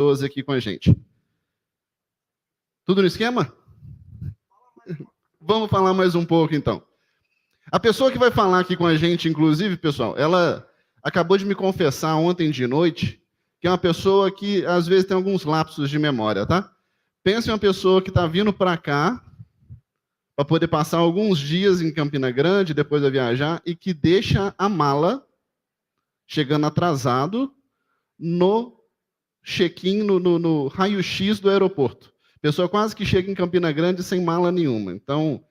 pessoas aqui com a gente. Tudo no esquema? Vamos falar mais um pouco, então. A pessoa que vai falar aqui com a gente, inclusive, pessoal, ela acabou de me confessar ontem de noite que é uma pessoa que, às vezes, tem alguns lapsos de memória, tá? Pensa em uma pessoa que está vindo para cá para poder passar alguns dias em Campina Grande, depois vai viajar, e que deixa a mala chegando atrasado no check-in, no raio-x do aeroporto. Pessoa quase que chega em Campina Grande sem mala nenhuma. Então,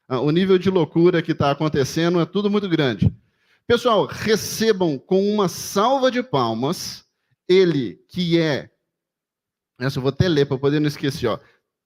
o nível de loucura que está acontecendo é tudo muito grande. Pessoal, recebam com uma salva de palmas ele que é, essa eu vou até ler para poder não esquecer, ó,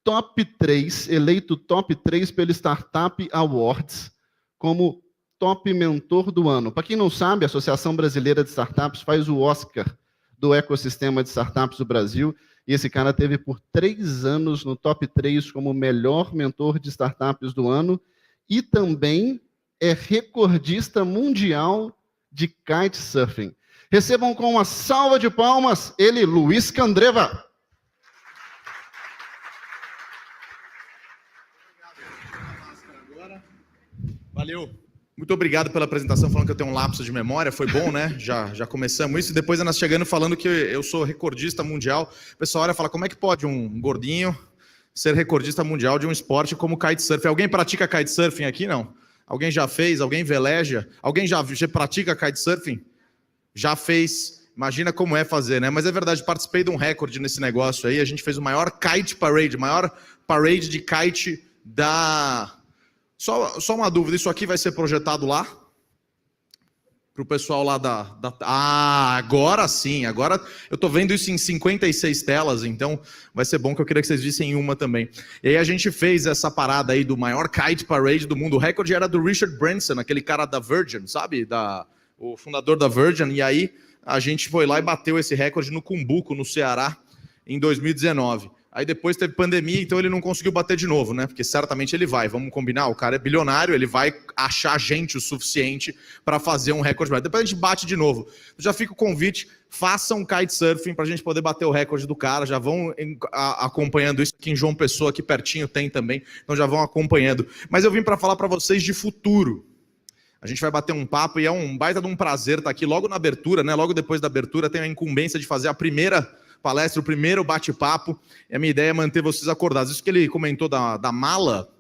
top 3, eleito top 3 pelo Startup Awards, como top mentor do ano. Para quem não sabe, a Associação Brasileira de Startups faz o Oscar do ecossistema de startups do Brasil, e esse cara teve por 3 anos no top 3 como melhor mentor de startups do ano, e também é recordista mundial de kitesurfing. Recebam com uma salva de palmas ele, Luiz Candreva. Valeu. Muito obrigado pela apresentação, falando que eu tenho um lapso de memória. Foi bom, né? Já começamos isso. E depois nós chegando falando que eu sou recordista mundial. O pessoal olha e fala, como é que pode um gordinho ser recordista mundial de um esporte como kitesurf? Alguém pratica kitesurfing aqui? Não. Alguém já fez? Alguém veleja? Alguém já pratica kitesurfing? Já fez. Imagina como é fazer, né? Mas é verdade, participei de um recorde nesse negócio aí. A gente fez o maior kite parade, maior parade de kite da... Só uma dúvida, isso aqui vai ser projetado lá? Para o pessoal lá Ah, agora sim, agora eu estou vendo isso em 56 telas, então vai ser bom, que eu queria que vocês vissem uma também. E aí a gente fez essa parada aí do maior kite parade do mundo. O recorde era do Richard Branson, aquele cara da Virgin, sabe? O fundador da Virgin, e aí a gente foi lá e bateu esse recorde no Cumbuco, no Ceará, em 2019. Aí depois teve pandemia, então ele não conseguiu bater de novo, né? Porque certamente ele vai, vamos combinar, o cara é bilionário, ele vai achar gente o suficiente para fazer um recorde. Depois a gente bate de novo. Já fica o convite, façam kitesurfing para a gente poder bater o recorde do cara, já vão acompanhando isso. Aqui em João Pessoa, aqui pertinho tem também, então já vão acompanhando. Mas eu vim para falar para vocês de futuro. A gente vai bater um papo e é um baita de um prazer estar aqui logo na abertura, né? Logo depois da abertura, tenho a incumbência de fazer a primeira palestra, o primeiro bate-papo, e a minha ideia é manter vocês acordados. Isso que ele comentou da mala,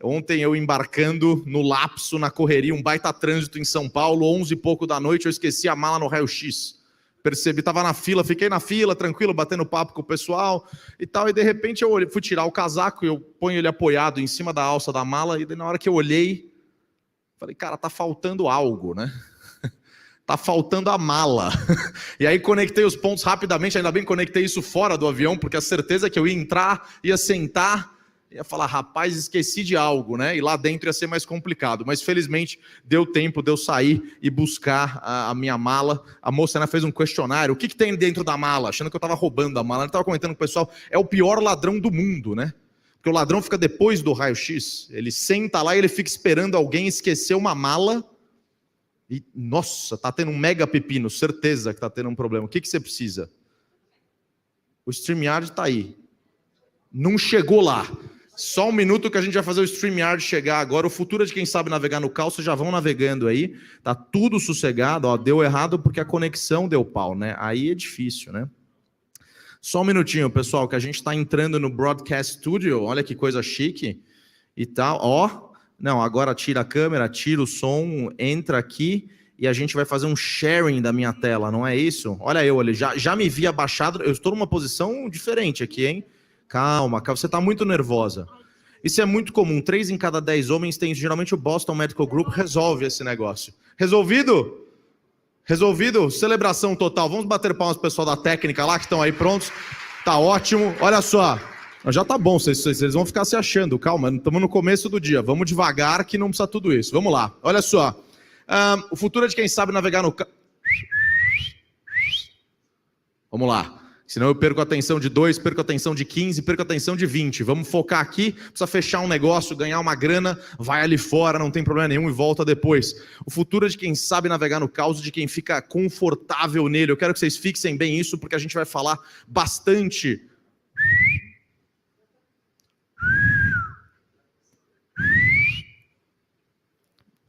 ontem eu embarcando no lapso, na correria, um baita trânsito em São Paulo, 11 e pouco da noite, eu esqueci a mala no raio-x. Percebi, estava na fila, fiquei na fila, tranquilo, batendo papo com o pessoal e tal, e de repente eu fui tirar o casaco, eu ponho ele apoiado em cima da alça da mala, e na hora que eu olhei, falei, cara, tá faltando algo, né? Tá faltando a mala. E aí conectei os pontos rapidamente, ainda bem que conectei isso fora do avião, porque a certeza que eu ia entrar, ia sentar, ia falar, rapaz, esqueci de algo, né? E lá dentro ia ser mais complicado. Mas felizmente deu tempo de eu sair e buscar a minha mala. A moça ainda fez um questionário, o que tem dentro da mala? Achando que eu estava roubando a mala. Ela estava comentando com o pessoal, é o pior ladrão do mundo, né? Porque o ladrão fica depois do raio-x, ele senta lá e ele fica esperando alguém esquecer uma mala. E, nossa, tá tendo um mega pepino, certeza que tá tendo um problema. O que você precisa? O StreamYard tá aí. Não chegou lá. Só um minuto que a gente vai fazer o StreamYard chegar agora. O futuro é de quem sabe navegar no caos, vocês já vão navegando aí. Tá tudo sossegado, ó, deu errado porque a conexão deu pau, né? Aí é difícil, né? Só um minutinho, pessoal, que a gente está entrando no Broadcast Studio. Olha que coisa chique e tal. Ó, não, agora tira a câmera, tira o som, entra aqui e a gente vai fazer um sharing da minha tela, não é isso? Olha eu ali, já me vi abaixado. Eu estou numa posição diferente aqui, hein? Calma, você está muito nervosa. Isso é muito comum. 3 em cada 10 homens tem. Geralmente o Boston Medical Group resolve esse negócio. Resolvido? Resolvido? Celebração total. Vamos bater palmas pro pessoal da técnica lá que estão aí prontos. Tá ótimo. Olha só. Já tá bom, vocês vão ficar se achando. Calma, estamos no começo do dia. Vamos devagar que não precisa tudo isso. Vamos lá. Olha só. O futuro é de quem sabe navegar no... Vamos lá. Senão eu perco a atenção de 2, perco a atenção de 15, perco a atenção de 20. Vamos focar aqui, precisa fechar um negócio, ganhar uma grana, vai ali fora, não tem problema nenhum e volta depois. O futuro é de quem sabe navegar no caos, de quem fica confortável nele. Eu quero que vocês fixem bem isso, porque a gente vai falar bastante.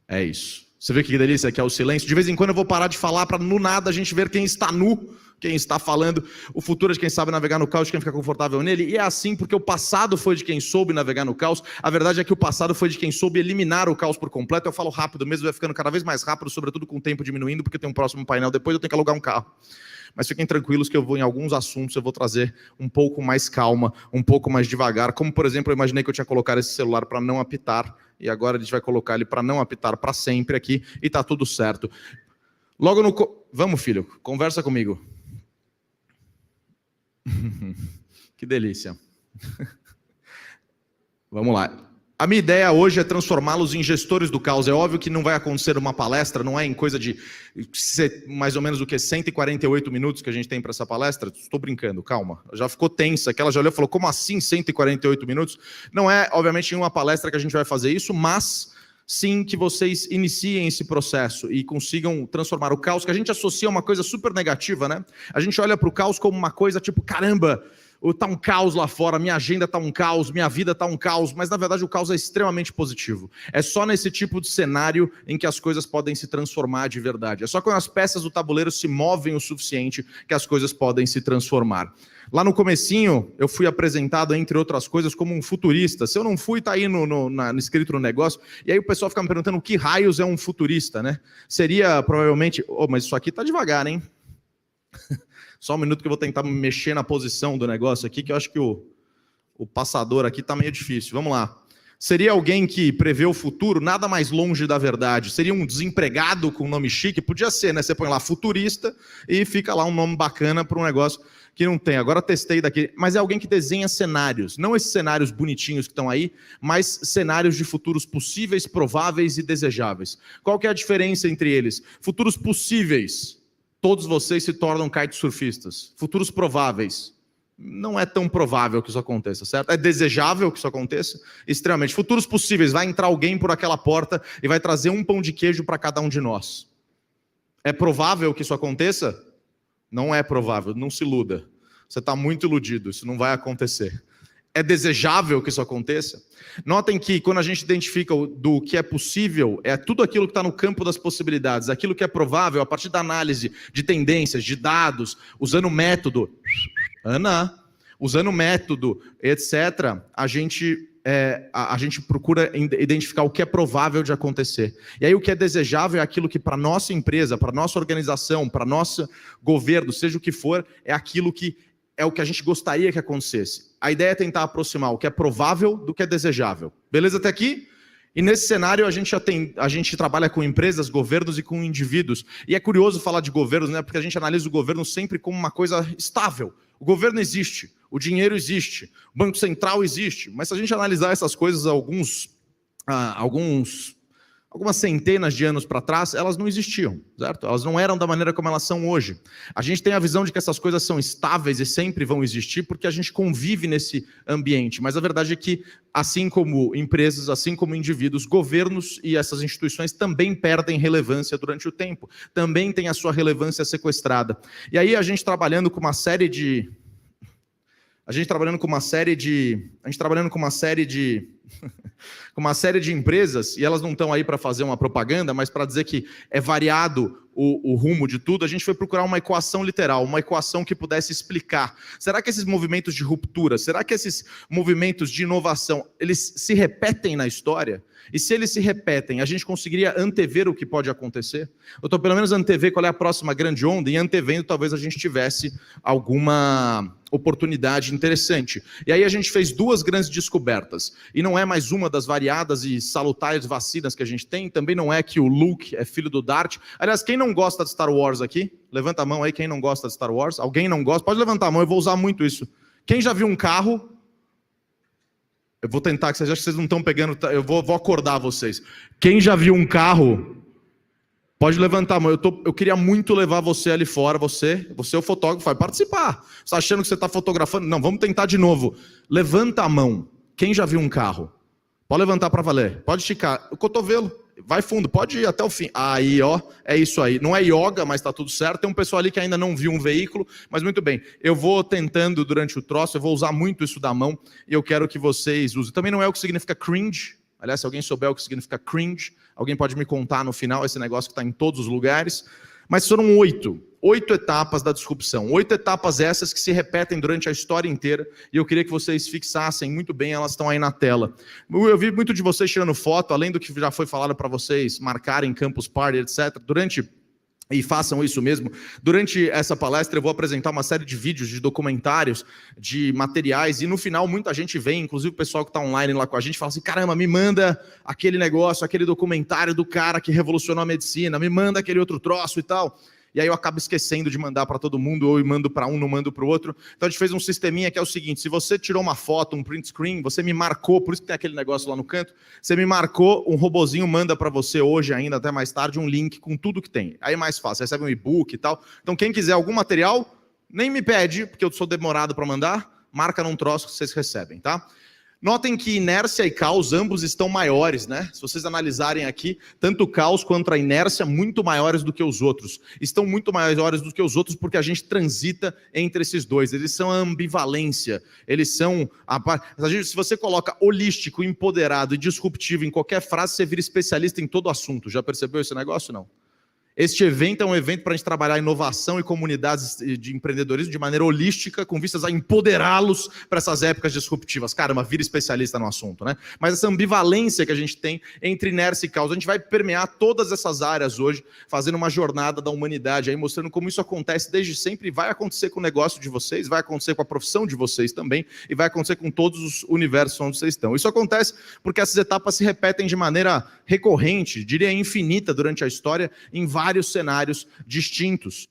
É isso. Você vê que delícia que é o silêncio? De vez em quando eu vou parar de falar para no nada a gente ver quem está nu, quem está falando. O futuro é de quem sabe navegar no caos, de quem fica confortável nele. E é assim porque o passado foi de quem soube navegar no caos. A verdade é que o passado foi de quem soube eliminar o caos por completo. Eu falo rápido mesmo, vai ficando cada vez mais rápido, sobretudo com o tempo diminuindo, porque tem um próximo painel depois, eu tenho que alugar um carro. Mas fiquem tranquilos que eu vou, em alguns assuntos, eu vou trazer um pouco mais calma, um pouco mais devagar. Como, por exemplo, eu imaginei que eu tinha colocado esse celular para não apitar, e agora a gente vai colocar ele para não apitar para sempre aqui, e tá tudo certo. Logo no... Vamos, filho, conversa comigo. Que delícia. Vamos lá. A minha ideia hoje é transformá-los em gestores do caos. É óbvio que não vai acontecer uma palestra, não é em coisa de mais ou menos o que 148 minutos que a gente tem para essa palestra. Estou brincando, calma. Já ficou tensa, que ela já olhou e falou, como assim 148 minutos? Não é, obviamente, em uma palestra que a gente vai fazer isso, mas sim que vocês iniciem esse processo e consigam transformar o caos, que a gente associa a uma coisa super negativa, né? A gente olha para o caos como uma coisa tipo, caramba, está um caos lá fora, minha agenda está um caos, minha vida está um caos, mas na verdade o caos é extremamente positivo. É só nesse tipo de cenário em que as coisas podem se transformar de verdade. É só quando as peças do tabuleiro se movem o suficiente que as coisas podem se transformar. Lá no comecinho, eu fui apresentado, entre outras coisas, como um futurista. Se eu não fui, está aí escrito no negócio. E aí o pessoal fica me perguntando o que raios é um futurista, né? Seria provavelmente... mas isso aqui está devagar, hein? Só um minuto que eu vou tentar mexer na posição do negócio aqui, que eu acho que o passador aqui está meio difícil. Vamos lá. Seria alguém que prevê o futuro, nada mais longe da verdade. Seria um desempregado com nome chique? Podia ser, né? Você põe lá futurista e fica lá um nome bacana para um negócio que não tem. Agora testei daqui. Mas é alguém que desenha cenários. Não esses cenários bonitinhos que estão aí, mas cenários de futuros possíveis, prováveis e desejáveis. Qual que é a diferença entre eles? Futuros possíveis. Todos vocês se tornam kitesurfistas. Futuros prováveis. Não é tão provável que isso aconteça, certo? É desejável que isso aconteça? Extremamente. Futuros possíveis. Vai entrar alguém por aquela porta e vai trazer um pão de queijo para cada um de nós. É provável que isso aconteça? Não é provável. Não se iluda. Você está muito iludido. Isso não vai acontecer. É desejável que isso aconteça? Notem que quando a gente identifica do que é possível, é tudo aquilo que está no campo das possibilidades, aquilo que é provável, a partir da análise de tendências, de dados, usando método, usando método, etc., a gente procura identificar o que é provável de acontecer. E aí o que é desejável é aquilo que para a nossa empresa, para a nossa organização, para o nosso governo, seja o que for, é aquilo que é o que a gente gostaria que acontecesse. A ideia é tentar aproximar o que é provável do que é desejável. Beleza até aqui? E nesse cenário a gente trabalha com empresas, governos e com indivíduos. E é curioso falar de governos, né? Porque a gente analisa o governo sempre como uma coisa estável. O governo existe, o dinheiro existe, o Banco Central existe. Mas se a gente analisar essas coisas algumas centenas de anos para trás, elas não existiam, certo? Elas não eram da maneira como elas são hoje. A gente tem a visão de que essas coisas são estáveis e sempre vão existir porque a gente convive nesse ambiente. Mas a verdade é que, assim como empresas, assim como indivíduos, governos e essas instituições também perdem relevância durante o tempo. Também tem a sua relevância sequestrada. E aí a gente trabalhando com uma série de empresas, e elas não estão aí para fazer uma propaganda, mas para dizer que é variado o rumo de tudo, a gente foi procurar uma equação literal, uma equação que pudesse explicar. Será que esses movimentos de ruptura, será que esses movimentos de inovação, eles se repetem na história? E se eles se repetem, a gente conseguiria antever o que pode acontecer? Ou então, pelo menos antever qual é a próxima grande onda, e antevendo talvez a gente tivesse alguma oportunidade interessante. E aí a gente fez duas grandes descobertas. E não é mais uma das variadas e salutares vacinas que a gente tem, também não é que o Luke é filho do Dart. Aliás, quem não gosta de Star Wars aqui? Levanta a mão aí, quem não gosta de Star Wars? Alguém não gosta? Pode levantar a mão, eu vou usar muito isso. Quem já viu um carro? Eu vou tentar, que vocês acham que vocês não estão pegando, eu vou acordar vocês. Quem já viu um carro? Pode levantar a mão. Eu queria muito levar você ali fora. Você é o fotógrafo, vai participar. Você está achando que você está fotografando? Não, vamos tentar de novo. Levanta a mão. Quem já viu um carro? Pode levantar para valer. Pode esticar. O cotovelo. Vai fundo. Pode ir até o fim. Aí, ó. É isso aí. Não é yoga, mas está tudo certo. Tem um pessoal ali que ainda não viu um veículo. Mas muito bem. Eu vou tentando durante o troço. Eu vou usar muito isso da mão. E eu quero que vocês usem. Também não é o que significa cringe. Aliás, se alguém souber o que significa cringe, alguém pode me contar no final esse negócio que está em todos os lugares. Mas foram 8 etapas da disrupção. 8 etapas essas que se repetem durante a história inteira. E eu queria que vocês fixassem muito bem, elas estão aí na tela. Eu vi muito de vocês tirando foto, além do que já foi falado para vocês marcarem Campus Party, etc. E façam isso mesmo. Durante essa palestra eu vou apresentar uma série de vídeos, de documentários, de materiais, e no final muita gente vem, inclusive o pessoal que está online lá com a gente, fala assim, caramba, me manda aquele negócio, aquele documentário do cara que revolucionou a medicina, me manda aquele outro troço e tal. E aí eu acabo esquecendo de mandar para todo mundo, ou eu mando para um, não mando para o outro. Então a gente fez um sisteminha que é o seguinte, se você tirou uma foto, um print screen, você me marcou, por isso que tem aquele negócio lá no canto, você me marcou, um robozinho manda para você hoje ainda, até mais tarde, um link com tudo que tem. Aí é mais fácil, você recebe um e-book e tal. Então quem quiser algum material, nem me pede, porque eu sou demorado para mandar, marca num troço que vocês recebem, tá? Notem que inércia e caos, ambos estão maiores, né? Se vocês analisarem aqui, tanto o caos quanto a inércia, muito maiores do que os outros. Estão muito maiores do que os outros porque a gente transita entre esses dois. Eles são a ambivalência. Eles são... Se você coloca holístico, empoderado e disruptivo em qualquer frase, você vira especialista em todo assunto. Já percebeu esse negócio, não? Este evento é um evento para a gente trabalhar inovação e comunidades de empreendedorismo de maneira holística, com vistas a empoderá-los para essas épocas disruptivas. Caramba, vira especialista no assunto, né? Mas essa ambivalência que a gente tem entre inércia e caos, a gente vai permear todas essas áreas hoje, fazendo uma jornada da humanidade, aí mostrando como isso acontece desde sempre e vai acontecer com o negócio de vocês, vai acontecer com a profissão de vocês também e vai acontecer com todos os universos onde vocês estão. Isso acontece porque essas etapas se repetem de maneira recorrente, diria infinita durante a história, em vários cenários distintos.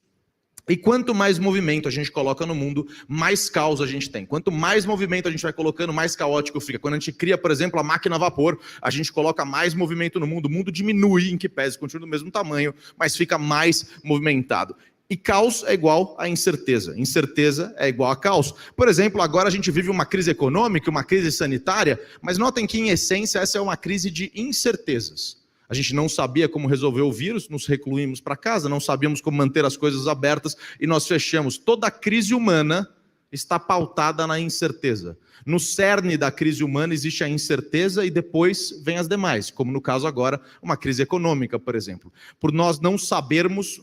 E quanto mais movimento a gente coloca no mundo, mais caos a gente tem. Quanto mais movimento a gente vai colocando, mais caótico fica. Quando a gente cria, por exemplo, a máquina a vapor, a gente coloca mais movimento no mundo, o mundo diminui, em que pese, continua do mesmo tamanho, mas fica mais movimentado. E caos é igual a incerteza. Incerteza é igual a caos. Por exemplo, agora a gente vive uma crise econômica, uma crise sanitária, mas notem que, em essência, essa é uma crise de incertezas. A gente não sabia como resolver o vírus, nos recluímos para casa, não sabíamos como manter as coisas abertas e nós fechamos. Toda a crise humana está pautada na incerteza. No cerne da crise humana existe a incerteza e depois vem as demais, como no caso agora, uma crise econômica, por exemplo. Por nós não sabermos,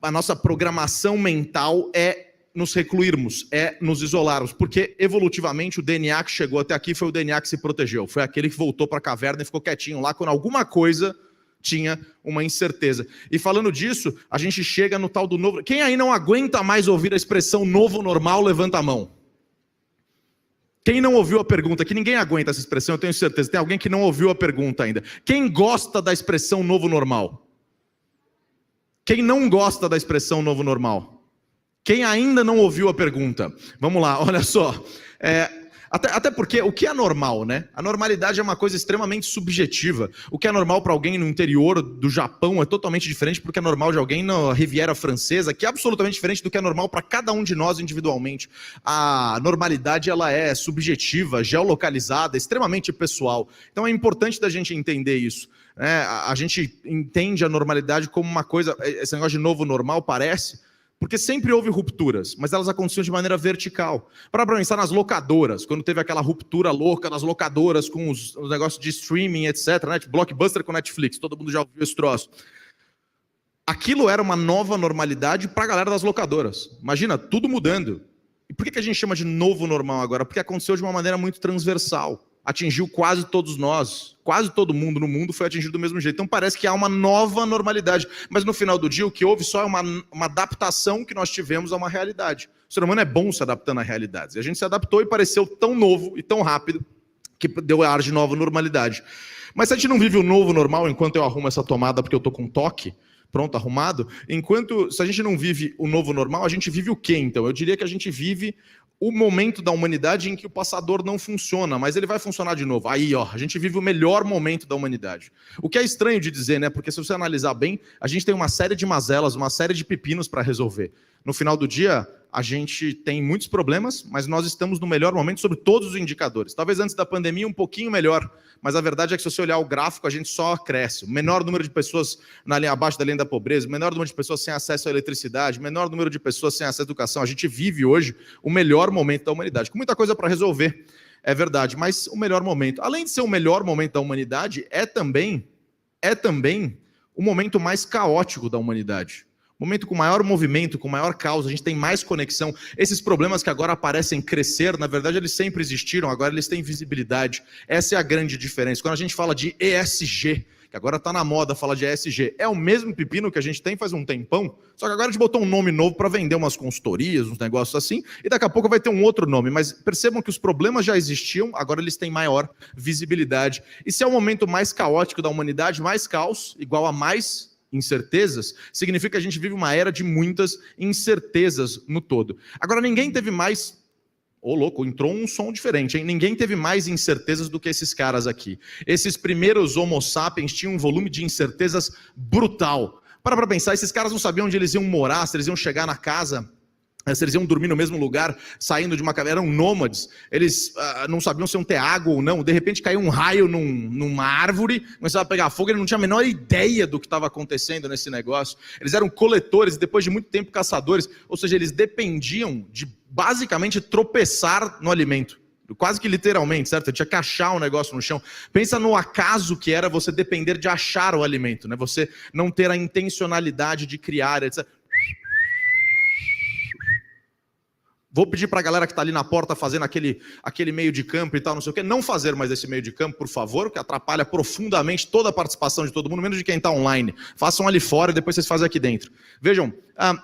a nossa programação mental é nos recluirmos, é nos isolarmos, porque evolutivamente o DNA que chegou até aqui foi o DNA que se protegeu, foi aquele que voltou para a caverna e ficou quietinho lá quando alguma coisa tinha uma incerteza. E falando disso, a gente chega no tal do novo... Quem aí não aguenta mais ouvir a expressão novo normal, levanta a mão. Quem não ouviu a pergunta, que ninguém aguenta essa expressão, eu tenho certeza, tem alguém que não ouviu a pergunta ainda. Quem gosta da expressão novo normal? Quem não gosta da expressão novo normal? Quem ainda não ouviu a pergunta? Vamos lá, olha só. Até porque o que é normal, né? A normalidade é uma coisa extremamente subjetiva. O que é normal para alguém no interior do Japão é totalmente diferente do que é normal de alguém na Riviera Francesa, que é absolutamente diferente do que é normal para cada um de nós individualmente. A normalidade ela é subjetiva, geolocalizada, extremamente pessoal. Então é importante da gente entender isso. A gente entende a normalidade como uma coisa... Esse negócio de novo normal parece... Porque sempre houve rupturas, mas elas aconteciam de maneira vertical. Para pensar nas locadoras, quando teve aquela ruptura louca das locadoras com os negócios de streaming, etc., né? Blockbuster com Netflix, todo mundo já ouviu esse troço. Aquilo era uma nova normalidade para a galera das locadoras. Imagina, tudo mudando. E por que a gente chama de novo normal agora? Porque aconteceu de uma maneira muito transversal. Atingiu quase todos nós, quase todo mundo no mundo foi atingido do mesmo jeito. Então parece que há uma nova normalidade, mas no final do dia o que houve só é uma adaptação que nós tivemos a uma realidade. O ser humano é bom se adaptando a realidades, e a gente se adaptou e pareceu tão novo e tão rápido que deu ar de nova normalidade. Mas se a gente não vive o novo normal enquanto eu arrumo essa tomada porque eu tô com toque, pronto, arrumado, se a gente não vive o novo normal, a gente vive o quê então? Eu diria que a gente vive o momento da humanidade em que o passador não funciona, mas ele vai funcionar de novo. Aí, ó, a gente vive o melhor momento da humanidade. O que é estranho de dizer, né? Porque se você analisar bem, a gente tem uma série de mazelas, uma série de pepinos para resolver. No final do dia, a gente tem muitos problemas, mas nós estamos no melhor momento sobre todos os indicadores. Talvez antes da pandemia um pouquinho melhor, mas a verdade é que se você olhar o gráfico, a gente só cresce. O menor número de pessoas na linha abaixo da linha da pobreza, o menor número de pessoas sem acesso à eletricidade, o menor número de pessoas sem acesso à educação. A gente vive hoje o melhor momento da humanidade, com muita coisa para resolver, é verdade, mas o melhor momento. Além de ser o melhor momento da humanidade, é também o momento mais caótico da humanidade. Momento com maior movimento, com maior causa, a gente tem mais conexão. Esses problemas que agora parecem crescer, na verdade eles sempre existiram, agora eles têm visibilidade. Essa é a grande diferença. Quando a gente fala de ESG, que agora está na moda falar de ESG, é o mesmo pepino que a gente tem faz um tempão, só que agora a gente botou um nome novo para vender umas consultorias, uns negócios assim, e daqui a pouco vai ter um outro nome. Mas percebam que os problemas já existiam, agora eles têm maior visibilidade. E se é o momento mais caótico da humanidade, mais caos, igual a mais incertezas, significa que a gente vive uma era de muitas incertezas no todo. Agora, ninguém teve mais... Ô, louco, entrou um som diferente, hein? Ninguém teve mais incertezas do que esses caras aqui. Esses primeiros Homo sapiens tinham um volume de incertezas brutal. Para pensar, esses caras não sabiam onde eles iam morar, se eles iam chegar na casa... Se eles iam dormir no mesmo lugar, saindo de uma caverna, eram nômades, eles não sabiam se iam ter água ou não, de repente caiu um raio numa árvore, começava a pegar fogo, ele não tinha a menor ideia do que estava acontecendo nesse negócio, eles eram coletores e depois de muito tempo caçadores, ou seja, eles dependiam de basicamente tropeçar no alimento, quase que literalmente, certo? Eu tinha que achar um negócio no chão. Pensa no acaso que era você depender de achar o alimento, né? Você não ter a intencionalidade de criar, etc. Vou pedir para a galera que está ali na porta fazendo aquele meio de campo e tal, não sei o quê, não fazer mais esse meio de campo, por favor, que atrapalha profundamente toda a participação de todo mundo, menos de quem está online. Façam ali fora e depois vocês fazem aqui dentro. Vejam,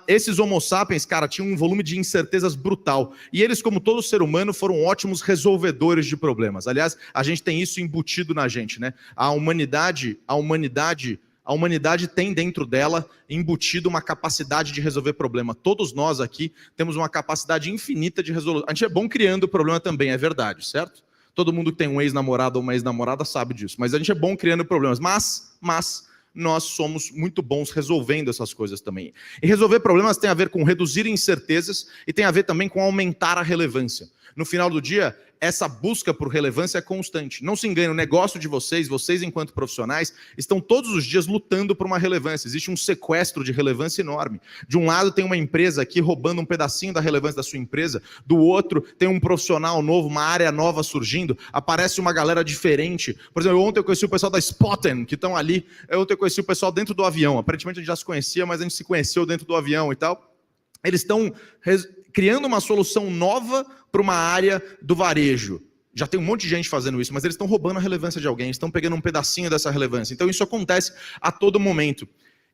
esses Homo sapiens, cara, tinham um volume de incertezas brutal. E eles, como todo ser humano, foram ótimos resolvedores de problemas. Aliás, a gente tem isso embutido na gente, né? A humanidade tem dentro dela embutido uma capacidade de resolver problema. Todos nós aqui temos uma capacidade infinita de resolver. A gente é bom criando problema também, é verdade, certo? Todo mundo que tem um ex-namorado ou uma ex-namorada sabe disso. Mas a gente é bom criando problemas. Mas nós somos muito bons resolvendo essas coisas também. E resolver problemas tem a ver com reduzir incertezas e tem a ver também com aumentar a relevância. No final do dia, essa busca por relevância é constante. Não se engane, o negócio de vocês enquanto profissionais, estão todos os dias lutando por uma relevância. Existe um sequestro de relevância enorme. De um lado tem uma empresa aqui roubando um pedacinho da relevância da sua empresa, do outro tem um profissional novo, uma área nova surgindo, aparece uma galera diferente. Por exemplo, ontem eu conheci o pessoal da Spotten, que estão ali, ontem eu conheci o pessoal dentro do avião. Aparentemente a gente já se conhecia, mas a gente se conheceu dentro do avião e tal. Eles estão criando uma solução nova para uma área do varejo. Já tem um monte de gente fazendo isso, mas eles estão roubando a relevância de alguém, estão pegando um pedacinho dessa relevância. Então isso acontece a todo momento.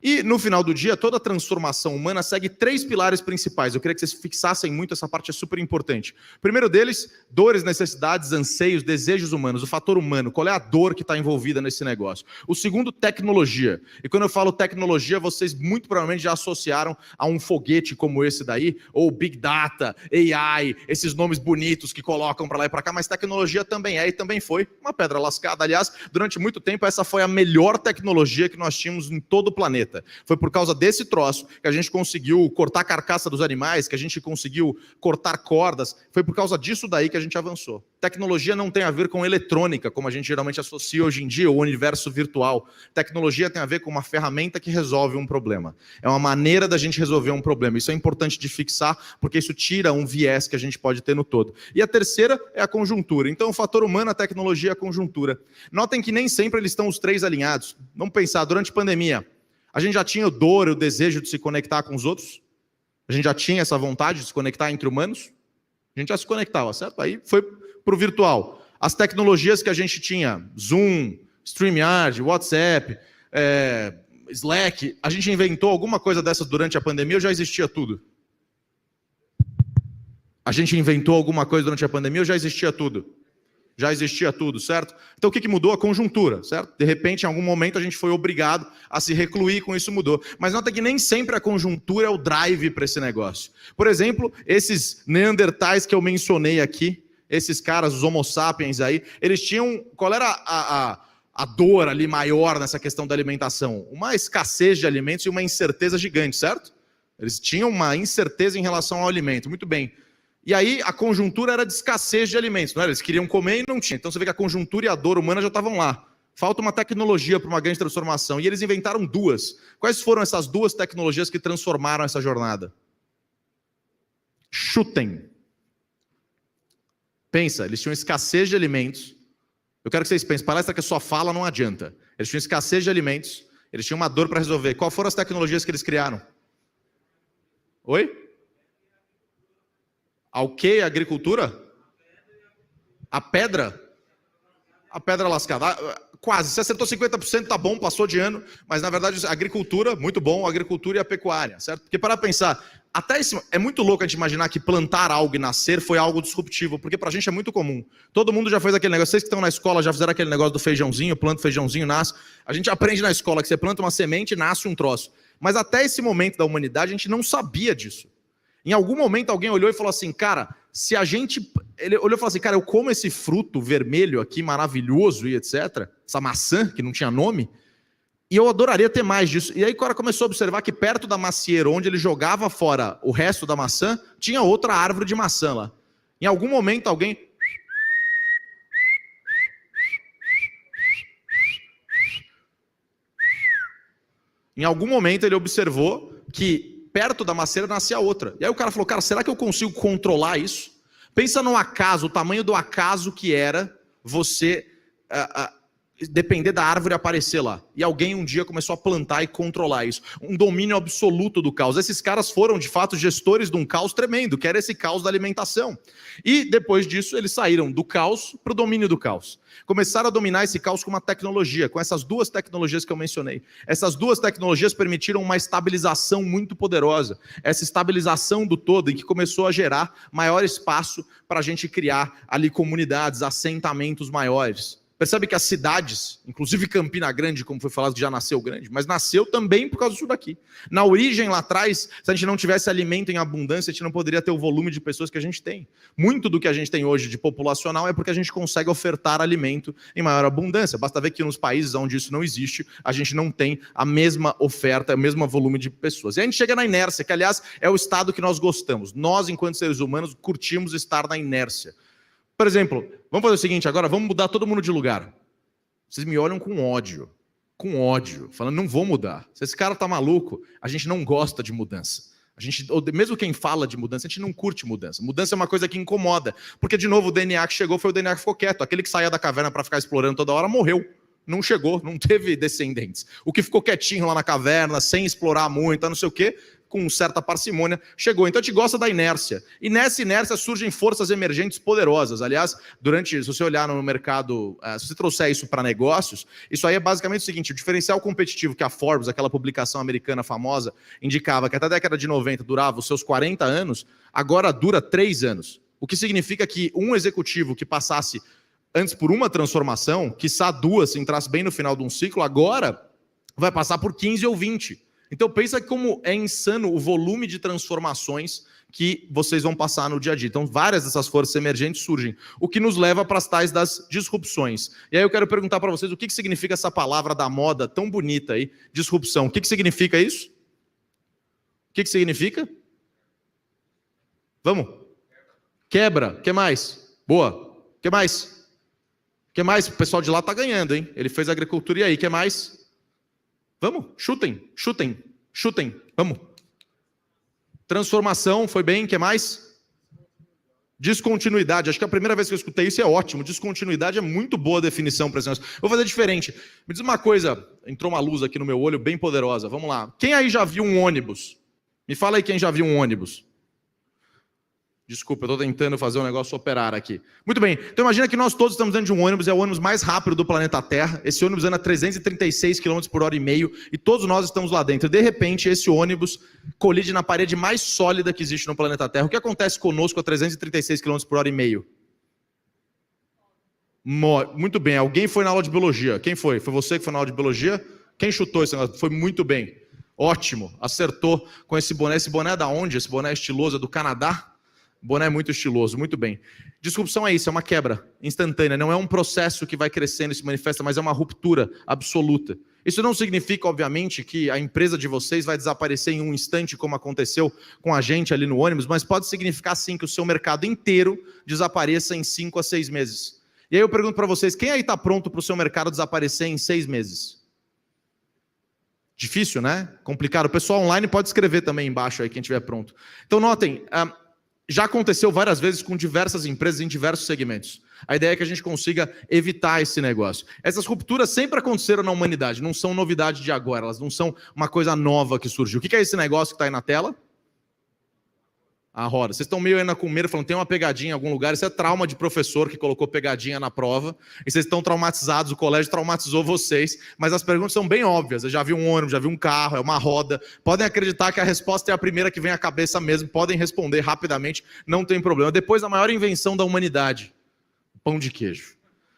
E no final do dia, toda transformação humana segue 3 pilares principais. Eu queria que vocês fixassem muito, essa parte é super importante. O primeiro deles, dores, necessidades, anseios, desejos humanos, o fator humano. Qual é a dor que está envolvida nesse negócio? O segundo, tecnologia. E quando eu falo tecnologia, vocês muito provavelmente já associaram a um foguete como esse daí, ou Big Data, AI, esses nomes bonitos que colocam para lá e para cá, mas tecnologia também é e também foi uma pedra lascada. Aliás, durante muito tempo, essa foi a melhor tecnologia que nós tínhamos em todo o planeta. Foi por causa desse troço que a gente conseguiu cortar a carcaça dos animais, que a gente conseguiu cortar cordas. Foi por causa disso daí que a gente avançou. Tecnologia não tem a ver com eletrônica, como a gente geralmente associa hoje em dia, o universo virtual. Tecnologia tem a ver com uma ferramenta que resolve um problema. É uma maneira da gente resolver um problema. Isso é importante de fixar, porque isso tira um viés que a gente pode ter no todo. E a terceira é a conjuntura. Então, o fator humano, a tecnologia e a conjuntura. Notem que nem sempre eles estão os 3 alinhados. Vamos pensar, durante a pandemia, a gente já tinha o dor, o desejo de se conectar com os outros? A gente já tinha essa vontade de se conectar entre humanos? A gente já se conectava, certo? Aí foi para o virtual. As tecnologias que a gente tinha, Zoom, StreamYard, WhatsApp, Slack, a gente inventou alguma coisa dessas durante a pandemia ou já existia tudo? A gente inventou alguma coisa durante a pandemia ou já existia tudo? Já existia tudo, certo? Então o que mudou? A conjuntura, certo? De repente, em algum momento, a gente foi obrigado a se recluir, com isso mudou. Mas nota que nem sempre a conjuntura é o drive para esse negócio. Por exemplo, esses neandertais que eu mencionei aqui, esses caras, os homo sapiens aí, eles tinham... Qual era a dor ali maior nessa questão da alimentação? Uma escassez de alimentos e uma incerteza gigante, certo? Eles tinham uma incerteza em relação ao alimento. Muito bem. E aí a conjuntura era de escassez de alimentos, não era? Eles queriam comer e não tinha. Então você vê que a conjuntura e a dor humana já estavam lá. Falta uma tecnologia para uma grande transformação. E eles inventaram duas. Quais foram essas duas tecnologias que transformaram essa jornada? Chutem. Pensa, eles tinham escassez de alimentos. Eu quero que vocês pensem, palestra que só fala não adianta. Eles tinham escassez de alimentos, eles tinham uma dor para resolver. Qual foram as tecnologias que eles criaram? Oi? Ao que? Agricultura? A pedra? A pedra lascada. Quase. Você acertou 50%, tá bom, passou de ano. Mas, na verdade, a agricultura, muito bom, a agricultura e a pecuária, certo? Porque, para pensar, até isso, é muito louco a gente imaginar que plantar algo e nascer foi algo disruptivo, porque pra gente é muito comum. Todo mundo já fez aquele negócio. Vocês que estão na escola já fizeram aquele negócio do feijãozinho, planta o feijãozinho, nasce. A gente aprende na escola que você planta uma semente e nasce um troço. Mas até esse momento da humanidade, a gente não sabia disso. Em algum momento alguém olhou e falou assim, cara, se a gente... Ele olhou e falou assim, cara, eu como esse fruto vermelho aqui, maravilhoso e etc., essa maçã, que não tinha nome, e eu adoraria ter mais disso. E aí o cara começou a observar que perto da macieira, onde ele jogava fora o resto da maçã, tinha outra árvore de maçã lá. Em algum momento alguém... Em algum momento ele observou que perto da macieira nascia outra. E aí o cara falou, cara, será que eu consigo controlar isso? Pensa no acaso, o tamanho do acaso que era você depender da árvore aparecer lá. E alguém um dia começou a plantar e controlar isso. Um domínio absoluto do caos. Esses caras foram, de fato, gestores de um caos tremendo, que era esse caos da alimentação. E depois disso, eles saíram do caos para o domínio do caos. Começaram a dominar esse caos com uma tecnologia, com essas duas tecnologias que eu mencionei. Essas duas tecnologias permitiram uma estabilização muito poderosa. Essa estabilização do todo, em que começou a gerar maior espaço para a gente criar ali comunidades, assentamentos maiores. Percebe que as cidades, inclusive Campina Grande, como foi falado, que já nasceu grande, mas nasceu também por causa disso daqui. Na origem, lá atrás, se a gente não tivesse alimento em abundância, a gente não poderia ter o volume de pessoas que a gente tem. Muito do que a gente tem hoje de populacional é porque a gente consegue ofertar alimento em maior abundância. Basta ver que nos países onde isso não existe, a gente não tem a mesma oferta, o mesmo volume de pessoas. E a gente chega na inércia, que aliás é o estado que nós gostamos. Nós, enquanto seres humanos, curtimos estar na inércia. Por exemplo, vamos fazer o seguinte agora, vamos mudar todo mundo de lugar. Vocês me olham com ódio, falando, não vou mudar. Se esse cara tá maluco, a gente não gosta de mudança. A gente, mesmo quem fala de mudança, a gente não curte mudança. Mudança é uma coisa que incomoda, porque de novo o DNA que chegou foi o DNA que ficou quieto. Aquele que saía da caverna para ficar explorando toda hora morreu. Não chegou, não teve descendentes. O que ficou quietinho lá na caverna, sem explorar muito, não sei o quê, com certa parcimônia, chegou. Então a gente gosta da inércia. E nessa inércia surgem forças emergentes poderosas. Aliás, se você olhar no mercado, se você trouxer isso para negócios, isso aí é basicamente o seguinte, o diferencial competitivo que a Forbes, aquela publicação americana famosa, indicava que até a década de 90 durava os seus 40 anos, agora dura 3 anos. O que significa que um executivo que passasse antes por uma transformação, quiçá 2, se entrasse bem no final de um ciclo, agora vai passar por 15 ou 20. Então pensa como é insano o volume de transformações que vocês vão passar no dia a dia. Então várias dessas forças emergentes surgem, o que nos leva para as tais das disrupções. E aí eu quero perguntar para vocês o que significa essa palavra da moda tão bonita aí, disrupção. O que significa isso? O que significa? Vamos. Quebra. O que mais? Boa. O que mais? O que mais? O pessoal de lá está ganhando, hein? Ele fez agricultura e aí, o que mais? Vamos, chutem, vamos. Transformação, foi bem, o que mais? Descontinuidade, acho que a primeira vez que eu escutei isso é ótimo. Descontinuidade é muito boa definição para esse negócio. Vou fazer diferente. Me diz uma coisa, entrou uma luz aqui no meu olho bem poderosa, vamos lá. Quem aí já viu um ônibus? Me fala aí quem já viu um ônibus. Desculpa, eu estou tentando fazer um negócio operar aqui. Muito bem, então imagina que nós todos estamos dentro de um ônibus, é o ônibus mais rápido do planeta Terra. Esse ônibus anda 336 km por hora e meio e todos nós estamos lá dentro. De repente, esse ônibus colide na parede mais sólida que existe no planeta Terra. O que acontece conosco a 336 km por hora e meio? Muito bem. Alguém foi na aula de biologia? Quem foi? Foi você que foi na aula de biologia? Quem chutou esse negócio? Foi muito bem. Ótimo. Acertou com esse boné. Esse boné é da onde? Esse boné é estiloso, é do Canadá? Boné é muito estiloso, muito bem. Disrupção é isso, é uma quebra instantânea. Não é um processo que vai crescendo e se manifesta, mas é uma ruptura absoluta. Isso não significa, obviamente, que a empresa de vocês vai desaparecer em um instante, como aconteceu com a gente ali no ônibus, mas pode significar, sim, que o seu mercado inteiro desapareça em 5 a 6 meses. E aí eu pergunto para vocês, quem aí está pronto para o seu mercado desaparecer em 6 meses? Difícil, né? Complicado. O pessoal online pode escrever também embaixo aí, quem estiver pronto. Então notem, já aconteceu várias vezes com diversas empresas em diversos segmentos. A ideia é que a gente consiga evitar esse negócio. Essas rupturas sempre aconteceram na humanidade, não são novidade de agora, elas não são uma coisa nova que surgiu. O que é esse negócio que está aí na tela? A roda. Vocês estão meio ainda com medo, falando, tem uma pegadinha em algum lugar, isso é trauma de professor que colocou pegadinha na prova, e vocês estão traumatizados, o colégio traumatizou vocês, mas as perguntas são bem óbvias, eu já vi um ônibus, já vi um carro, é uma roda, podem acreditar que a resposta é a primeira que vem à cabeça mesmo, podem responder rapidamente, não tem problema. Depois da maior invenção da humanidade, o pão de queijo.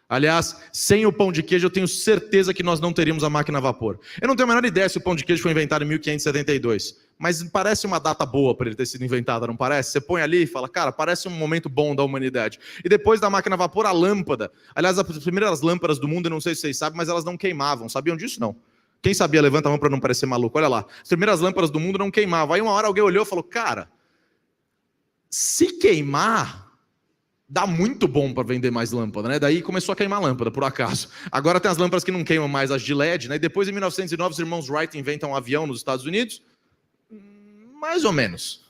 Aliás, sem o pão de queijo, eu tenho certeza que nós não teríamos a máquina a vapor. Eu não tenho a menor ideia se o pão de queijo foi inventado em 1572, mas parece uma data boa para ele ter sido inventado, não parece? Você põe ali e fala, cara, parece um momento bom da humanidade. E depois da máquina a vapor, a lâmpada. Aliás, as primeiras lâmpadas do mundo, eu não sei se vocês sabem, mas elas não queimavam. Sabiam disso? Não. Quem sabia, levanta a mão para não parecer maluco. Olha lá. As primeiras lâmpadas do mundo não queimavam. Aí uma hora alguém olhou e falou, cara, se queimar... dá muito bom para vender mais lâmpada, né? Daí começou a queimar lâmpada, por acaso. Agora tem as lâmpadas que não queimam mais, as de LED, né? E depois, em 1909, os irmãos Wright inventam um avião nos Estados Unidos. Mais ou menos.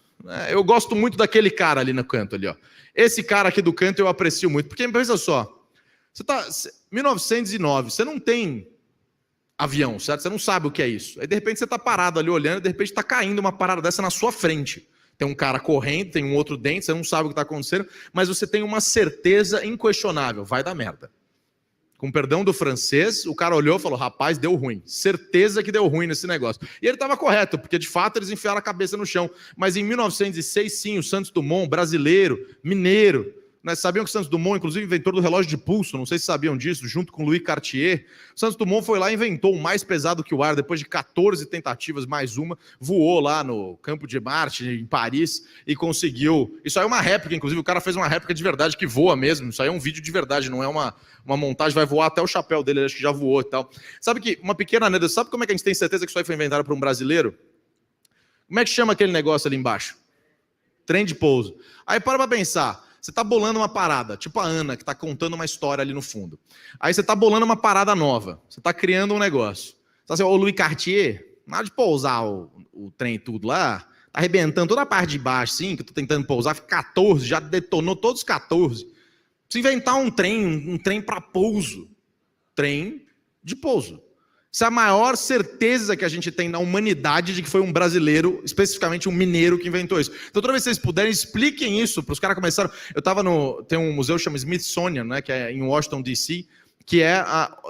Eu gosto muito daquele cara ali no canto, ali, ó. Esse cara aqui do canto eu aprecio muito, porque pensa só, 1909, você não tem avião, certo? Você não sabe o que é isso. Aí, de repente, você está parado ali olhando e, de repente, está caindo uma parada dessa na sua frente. Tem um cara correndo, tem um outro dente, você não sabe o que está acontecendo, mas você tem uma certeza inquestionável, vai dar merda. Com perdão do francês, o cara olhou e falou, rapaz, deu ruim. Certeza que deu ruim nesse negócio. E ele estava correto, porque de fato eles enfiaram a cabeça no chão. Mas em 1906, sim, o Santos Dumont, brasileiro, mineiro, nós sabiam que o Santos Dumont, inclusive, inventor do relógio de pulso, não sei se sabiam disso, junto com Louis Cartier. O Santos Dumont foi lá e inventou o mais pesado que o ar, depois de 14 tentativas, mais uma, voou lá no Campo de Marte, em Paris, e conseguiu. Isso aí é uma réplica, inclusive, o cara fez uma réplica de verdade que voa mesmo. Isso aí é um vídeo de verdade, não é uma montagem, vai voar até o chapéu dele, acho que já voou e tal. Sabe que, uma pequena anedota, sabe como é que a gente tem certeza que isso aí foi inventado por um brasileiro? Como é que chama aquele negócio ali embaixo? Trem de pouso. Aí para pensar. Você está bolando uma parada, tipo a Ana, que está contando uma história ali no fundo. Aí você está bolando uma parada nova. Você está criando um negócio. Você está assim, ô Louis Cartier, nada de pousar o trem e tudo lá. Está arrebentando toda a parte de baixo, sim, que eu estou tentando pousar. 14, já detonou todos os 14. Precisa inventar um trem para pouso. Trem de pouso. Essa é a maior certeza que a gente tem na humanidade de que foi um brasileiro, especificamente um mineiro, que inventou isso. Então, toda vez que vocês puderem, expliquem isso para os caras começarem. Eu estava tem um museu que chama Smithsonian, né, que é em Washington, D.C., que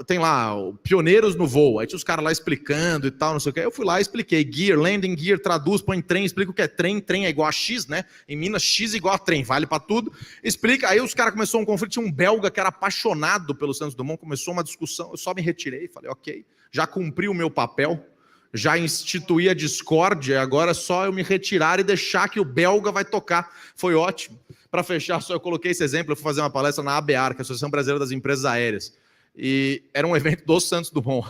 tem lá, pioneiros no voo. Aí tinha os caras lá explicando e tal, não sei o que. Eu fui lá e expliquei. Gear, landing gear, traduz, põe trem, explica o que é trem. Trem é igual a X, né? Em Minas, X igual a trem, vale para tudo. Explica. Aí os caras começaram um conflito. Tinha um belga que era apaixonado pelo Santos Dumont, começou uma discussão. Eu só me retirei, falei, ok, já cumpri o meu papel, já instituí a discórdia, agora é só eu me retirar e deixar que o belga vai tocar. Foi ótimo. Para fechar, só eu coloquei esse exemplo, eu fui fazer uma palestra na ABAR, que é a Associação Brasileira das Empresas Aéreas. E era um evento do Santos Dumont.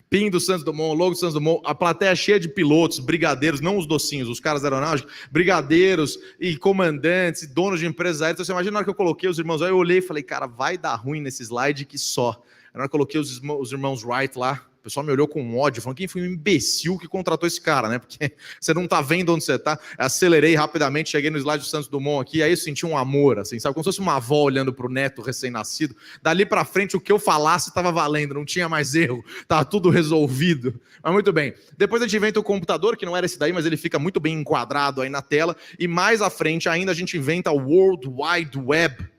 PIN do Santos Dumont, logo do Santos Dumont, a plateia cheia de pilotos, brigadeiros, não os docinhos, os caras aeronáuticos, brigadeiros e comandantes, e donos de empresas aéreas. Então, você imagina na hora que eu coloquei os irmãos, aí eu olhei e falei, cara, vai dar ruim nesse slide que só. Na hora que eu coloquei os irmãos Wright lá, o pessoal me olhou com ódio, falando, quem foi um imbecil que contratou esse cara, né? Porque você não tá vendo onde você tá. Acelerei rapidamente, cheguei no slide do Santos Dumont aqui, aí eu senti um amor, assim, sabe? Como se fosse uma avó olhando pro neto recém-nascido. Dali pra frente, o que eu falasse estava valendo, não tinha mais erro, tava tudo resolvido. Mas muito bem. Depois a gente inventa o computador, que não era esse daí, mas ele fica muito bem enquadrado aí na tela. E mais à frente ainda a gente inventa o World Wide Web.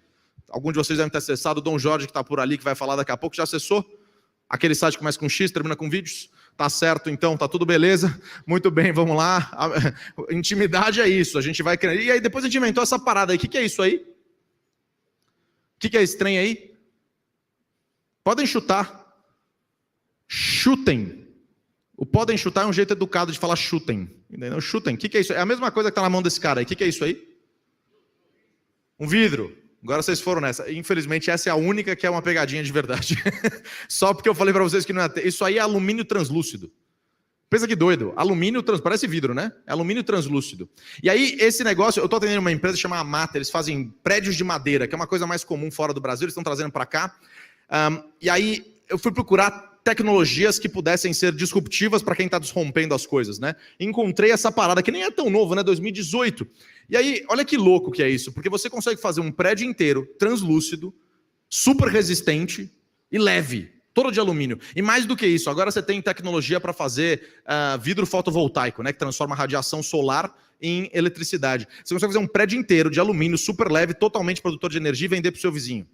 Alguns de vocês devem ter acessado, o Dom Jorge, que está por ali, que vai falar daqui a pouco, já acessou? Aquele site que começa com X, termina com vídeos? Tá certo, então, tá tudo beleza? Muito bem, vamos lá. Intimidade é isso, a gente vai... E aí depois a gente inventou essa parada aí. O que é isso aí? O que é esse trem aí? Podem chutar. Chutem. O podem chutar é um jeito educado de falar chutem. Entendeu? Chutem. O que é isso? É a mesma coisa que está na mão desse cara aí. O que é isso aí? Um vidro. Agora vocês foram nessa. Infelizmente, essa é a única que é uma pegadinha de verdade. Só porque eu falei para vocês que não é. Isso aí é alumínio translúcido. Pensa que doido. Alumínio parece vidro, né? É alumínio translúcido. E aí, esse negócio, eu estou atendendo uma empresa chamada Amata, eles fazem prédios de madeira, que é uma coisa mais comum fora do Brasil, eles estão trazendo para cá. E aí, eu fui procurar tecnologias que pudessem ser disruptivas para quem está desrompendo as coisas, né? Encontrei essa parada, que nem é tão novo, né? 2018. E aí, olha que louco que é isso, porque você consegue fazer um prédio inteiro, translúcido, super resistente e leve, todo de alumínio. E mais do que isso, agora você tem tecnologia para fazer vidro fotovoltaico, né? Que transforma a radiação solar em eletricidade. Você consegue fazer um prédio inteiro de alumínio, super leve, totalmente produtor de energia e vender para o seu vizinho.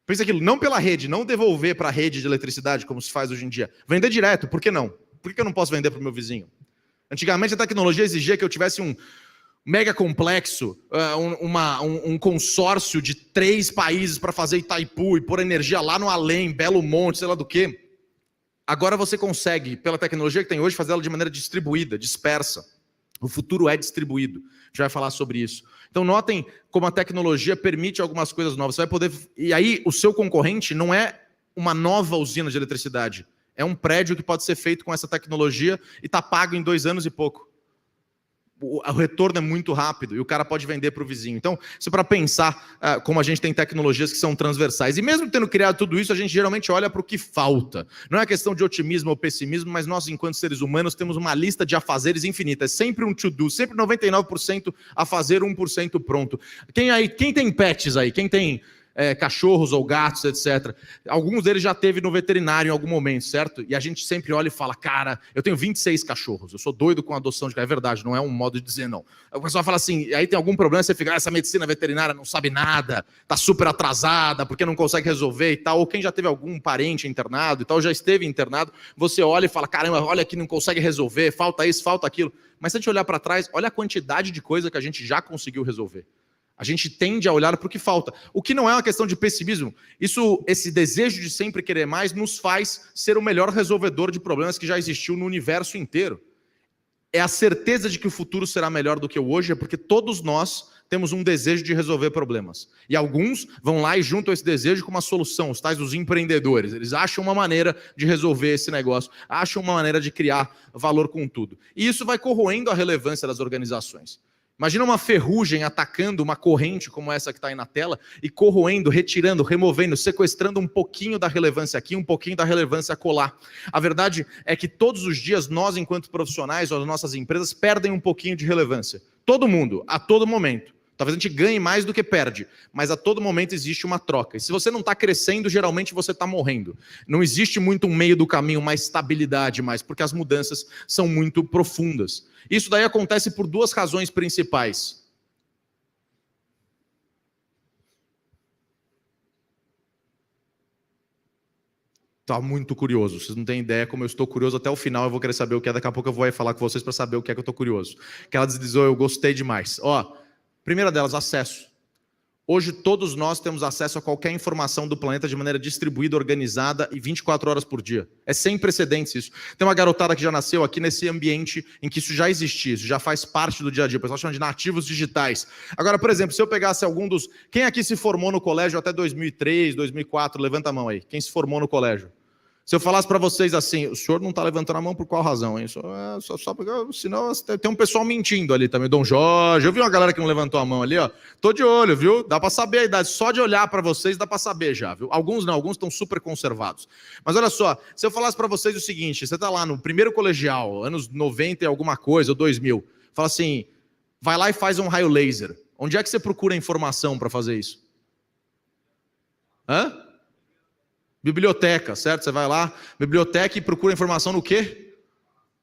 Pensa aquilo, não pela rede, não devolver para a rede de eletricidade, como se faz hoje em dia. Vender direto, por que não? Por que eu não posso vender para o meu vizinho? Antigamente a tecnologia exigia que eu tivesse um mega complexo, um consórcio de 3 países para fazer Itaipu e pôr energia lá no além, Belo Monte, sei lá do quê. Agora você consegue, pela tecnologia que tem hoje, fazer ela de maneira distribuída, dispersa. O futuro é distribuído. A gente vai falar sobre isso. Então notem como a tecnologia permite algumas coisas novas. Você vai poder. E aí o seu concorrente não é uma nova usina de eletricidade. É um prédio que pode ser feito com essa tecnologia e está pago em 2 anos e pouco. O retorno é muito rápido e o cara pode vender para o vizinho. Então, isso é para pensar como a gente tem tecnologias que são transversais. E mesmo tendo criado tudo isso, a gente geralmente olha para o que falta. Não é questão de otimismo ou pessimismo, mas nós, enquanto seres humanos, temos uma lista de afazeres infinita. É sempre um to-do, sempre 99% a fazer, 1% pronto. Quem tem pets aí? Quem tem cachorros ou gatos, etc. Alguns deles já teve no veterinário em algum momento, certo? E a gente sempre olha e fala, cara, eu tenho 26 cachorros, eu sou doido com adoção de cachorro. É verdade, não é um modo de dizer não. O pessoal fala assim, aí tem algum problema, você fica, essa medicina veterinária não sabe nada, tá super atrasada, porque não consegue resolver e tal. Ou quem já teve algum parente internado e tal, já esteve internado, você olha e fala, caramba, olha que não consegue resolver, falta isso, falta aquilo. Mas se a gente olhar para trás, olha a quantidade de coisa que a gente já conseguiu resolver. A gente tende a olhar para o que falta. O que não é uma questão de pessimismo. Esse desejo de sempre querer mais nos faz ser o melhor resolvedor de problemas que já existiu no universo inteiro. É a certeza de que o futuro será melhor do que o hoje, é porque todos nós temos um desejo de resolver problemas. E alguns vão lá e juntam esse desejo com uma solução, os tais dos empreendedores. Eles acham uma maneira de resolver esse negócio, acham uma maneira de criar valor com tudo. E isso vai corroendo a relevância das organizações. Imagina uma ferrugem atacando uma corrente como essa que está aí na tela e corroendo, retirando, removendo, sequestrando um pouquinho da relevância aqui, um pouquinho da relevância acolá. A verdade é que todos os dias nós, enquanto profissionais ou as nossas empresas, perdem um pouquinho de relevância. Todo mundo, a todo momento. Talvez a gente ganhe mais do que perde, mas a todo momento existe uma troca. E se você não está crescendo, geralmente você está morrendo. Não existe muito um meio do caminho, uma estabilidade mais, porque as mudanças são muito profundas. Isso daí acontece por 2 razões principais. Tá muito curioso, vocês não têm ideia como eu estou curioso até o final, eu vou querer saber o que é, daqui a pouco eu vou falar com vocês para saber o que é que eu estou curioso. Que ela deslizou, eu gostei demais. Primeira delas, acesso. Hoje todos nós temos acesso a qualquer informação do planeta de maneira distribuída, organizada e 24 horas por dia. É sem precedentes isso. Tem uma garotada que já nasceu aqui nesse ambiente em que isso já existia, isso já faz parte do dia a dia. O pessoal chama de nativos digitais. Agora, por exemplo, se eu pegasse algum dos... Quem aqui se formou no colégio até 2003, 2004? Levanta a mão aí. Quem se formou no colégio? Se eu falasse para vocês assim, o senhor não está levantando a mão por qual razão, hein? Só porque, senão tem um pessoal mentindo ali também, Dom Jorge. Eu vi uma galera que não levantou a mão ali, ó. Tô de olho, viu? Dá para saber a idade. Só de olhar para vocês dá para saber já, viu? Alguns não, alguns estão super conservados. Mas olha só, se eu falasse para vocês o seguinte, você está lá no primeiro colegial, anos 90 e alguma coisa, ou 2000, fala assim, vai lá e faz um raio laser. Onde é que você procura informação para fazer isso? Hã? Biblioteca, certo? Você vai lá, biblioteca e procura informação no quê?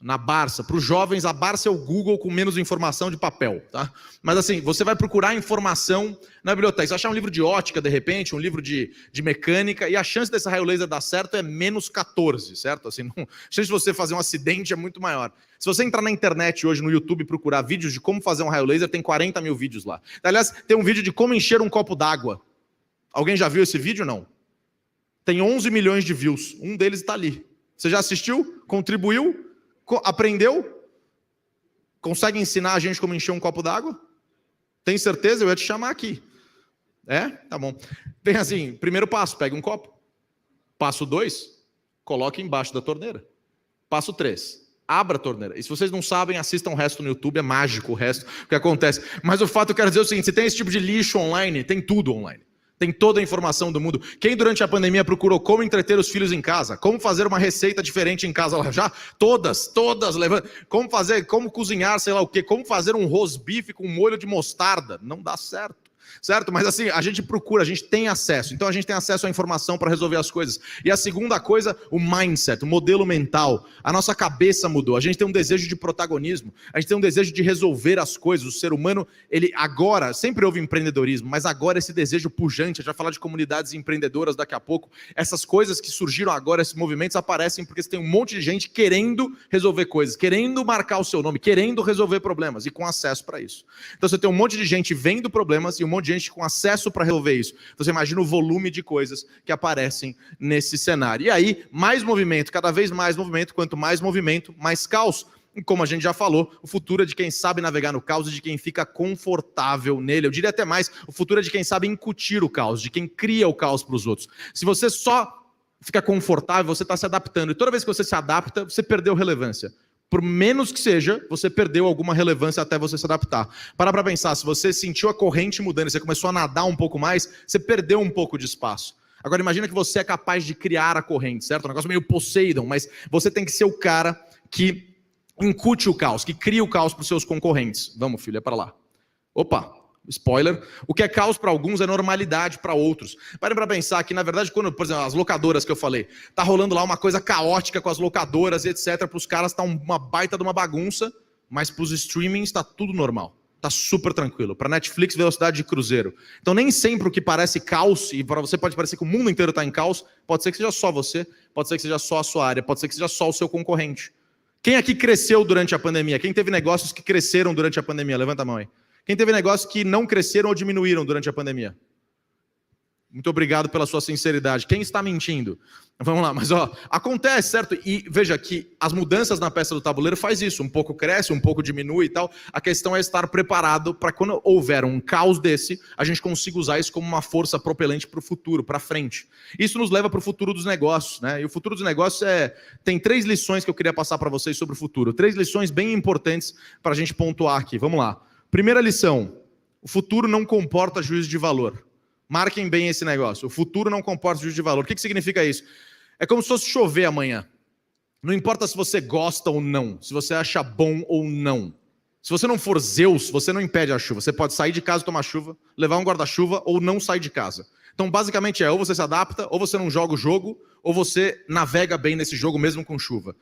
Na Barça. Para os jovens, a Barça é o Google com menos informação de papel, tá? Mas assim, você vai procurar informação na biblioteca. Você vai achar um livro de ótica, de repente, um livro de mecânica, e a chance desse raio laser dar certo é menos 14, certo? Assim, a chance de você fazer um acidente é muito maior. Se você entrar na internet hoje, no YouTube, e procurar vídeos de como fazer um raio laser, tem 40 mil vídeos lá. Aliás, tem um vídeo de como encher um copo d'água. Alguém já viu esse vídeo, não? Tem 11 milhões de views. Um deles está ali. Você já assistiu? Contribuiu? Aprendeu? Consegue ensinar a gente como encher um copo d'água? Tem certeza? Eu ia te chamar aqui. É? Tá bom. Tem assim, primeiro passo, pega um copo. Passo 2, coloque embaixo da torneira. Passo 3, abra a torneira. E se vocês não sabem, assistam o resto no YouTube, é mágico o resto, o que acontece. Mas o fato, eu quero dizer o seguinte, se tem esse tipo de lixo online, tem tudo online. Tem toda a informação do mundo. Quem durante a pandemia procurou como entreter os filhos em casa, como fazer uma receita diferente em casa lá já, todas, levando. Como cozinhar, sei lá o quê, como fazer um rosbife com molho de mostarda. Não dá certo. Certo? Mas assim, a gente procura, a gente tem acesso. Então a gente tem acesso à informação para resolver as coisas. E a segunda coisa, o mindset, o modelo mental. A nossa cabeça mudou. A gente tem um desejo de protagonismo. A gente tem um desejo de resolver as coisas. O ser humano, ele agora, sempre houve empreendedorismo, mas agora esse desejo pujante, a gente vai falar de comunidades empreendedoras daqui a pouco. Essas coisas que surgiram agora, esses movimentos aparecem porque você tem um monte de gente querendo resolver coisas, querendo marcar o seu nome, querendo resolver problemas e com acesso para isso. Então você tem um monte de gente vendo problemas e um monte de gente com acesso para resolver isso. Então, você imagina o volume de coisas que aparecem nesse cenário. E aí, mais movimento, cada vez mais movimento, quanto mais movimento, mais caos. E como a gente já falou, o futuro é de quem sabe navegar no caos e de quem fica confortável nele. Eu diria até mais, o futuro é de quem sabe incutir o caos, de quem cria o caos para os outros. Se você só fica confortável, você está se adaptando. E toda vez que você se adapta, você perdeu relevância. Por menos que seja, você perdeu alguma relevância até você se adaptar. Para pensar, se você sentiu a corrente mudando, você começou a nadar um pouco mais, você perdeu um pouco de espaço. Agora imagina que você é capaz de criar a corrente, certo? Um negócio meio Poseidon, mas você tem que ser o cara que incute o caos, que cria o caos para os seus concorrentes. Vamos, filho, é para lá. Opa! Spoiler, o que é caos para alguns é normalidade para outros. Parem para pensar que, na verdade, quando, por exemplo, as locadoras que eu falei, tá rolando lá uma coisa caótica com as locadoras, etc. Para os caras tá uma baita de uma bagunça, mas para os streamings está tudo normal. Tá super tranquilo. Para Netflix, velocidade de cruzeiro. Então, nem sempre o que parece caos, e para você pode parecer que o mundo inteiro está em caos, pode ser que seja só você, pode ser que seja só a sua área, pode ser que seja só o seu concorrente. Quem aqui cresceu durante a pandemia? Quem teve negócios que cresceram durante a pandemia? Levanta a mão aí. Quem teve negócios que não cresceram ou diminuíram durante a pandemia? Muito obrigado pela sua sinceridade. Quem está mentindo? Vamos lá, mas acontece, certo? E veja que as mudanças na peça do tabuleiro faz isso. Um pouco cresce, um pouco diminui e tal. A questão é estar preparado para quando houver um caos desse, a gente consiga usar isso como uma força propelente para o futuro, para frente. Isso nos leva para o futuro dos negócios, né? E o futuro dos negócios tem 3 lições que eu queria passar para vocês sobre o futuro. 3 lições bem importantes para a gente pontuar aqui. Vamos lá. Primeira lição, o futuro não comporta juízo de valor. Marquem bem esse negócio, o futuro não comporta juízo de valor. O que significa isso? É como se fosse chover amanhã. Não importa se você gosta ou não, se você acha bom ou não. Se você não for Zeus, você não impede a chuva. Você pode sair de casa e tomar chuva, levar um guarda-chuva ou não sair de casa. Então, basicamente ou você se adapta, ou você não joga o jogo, ou você navega bem nesse jogo mesmo com chuva.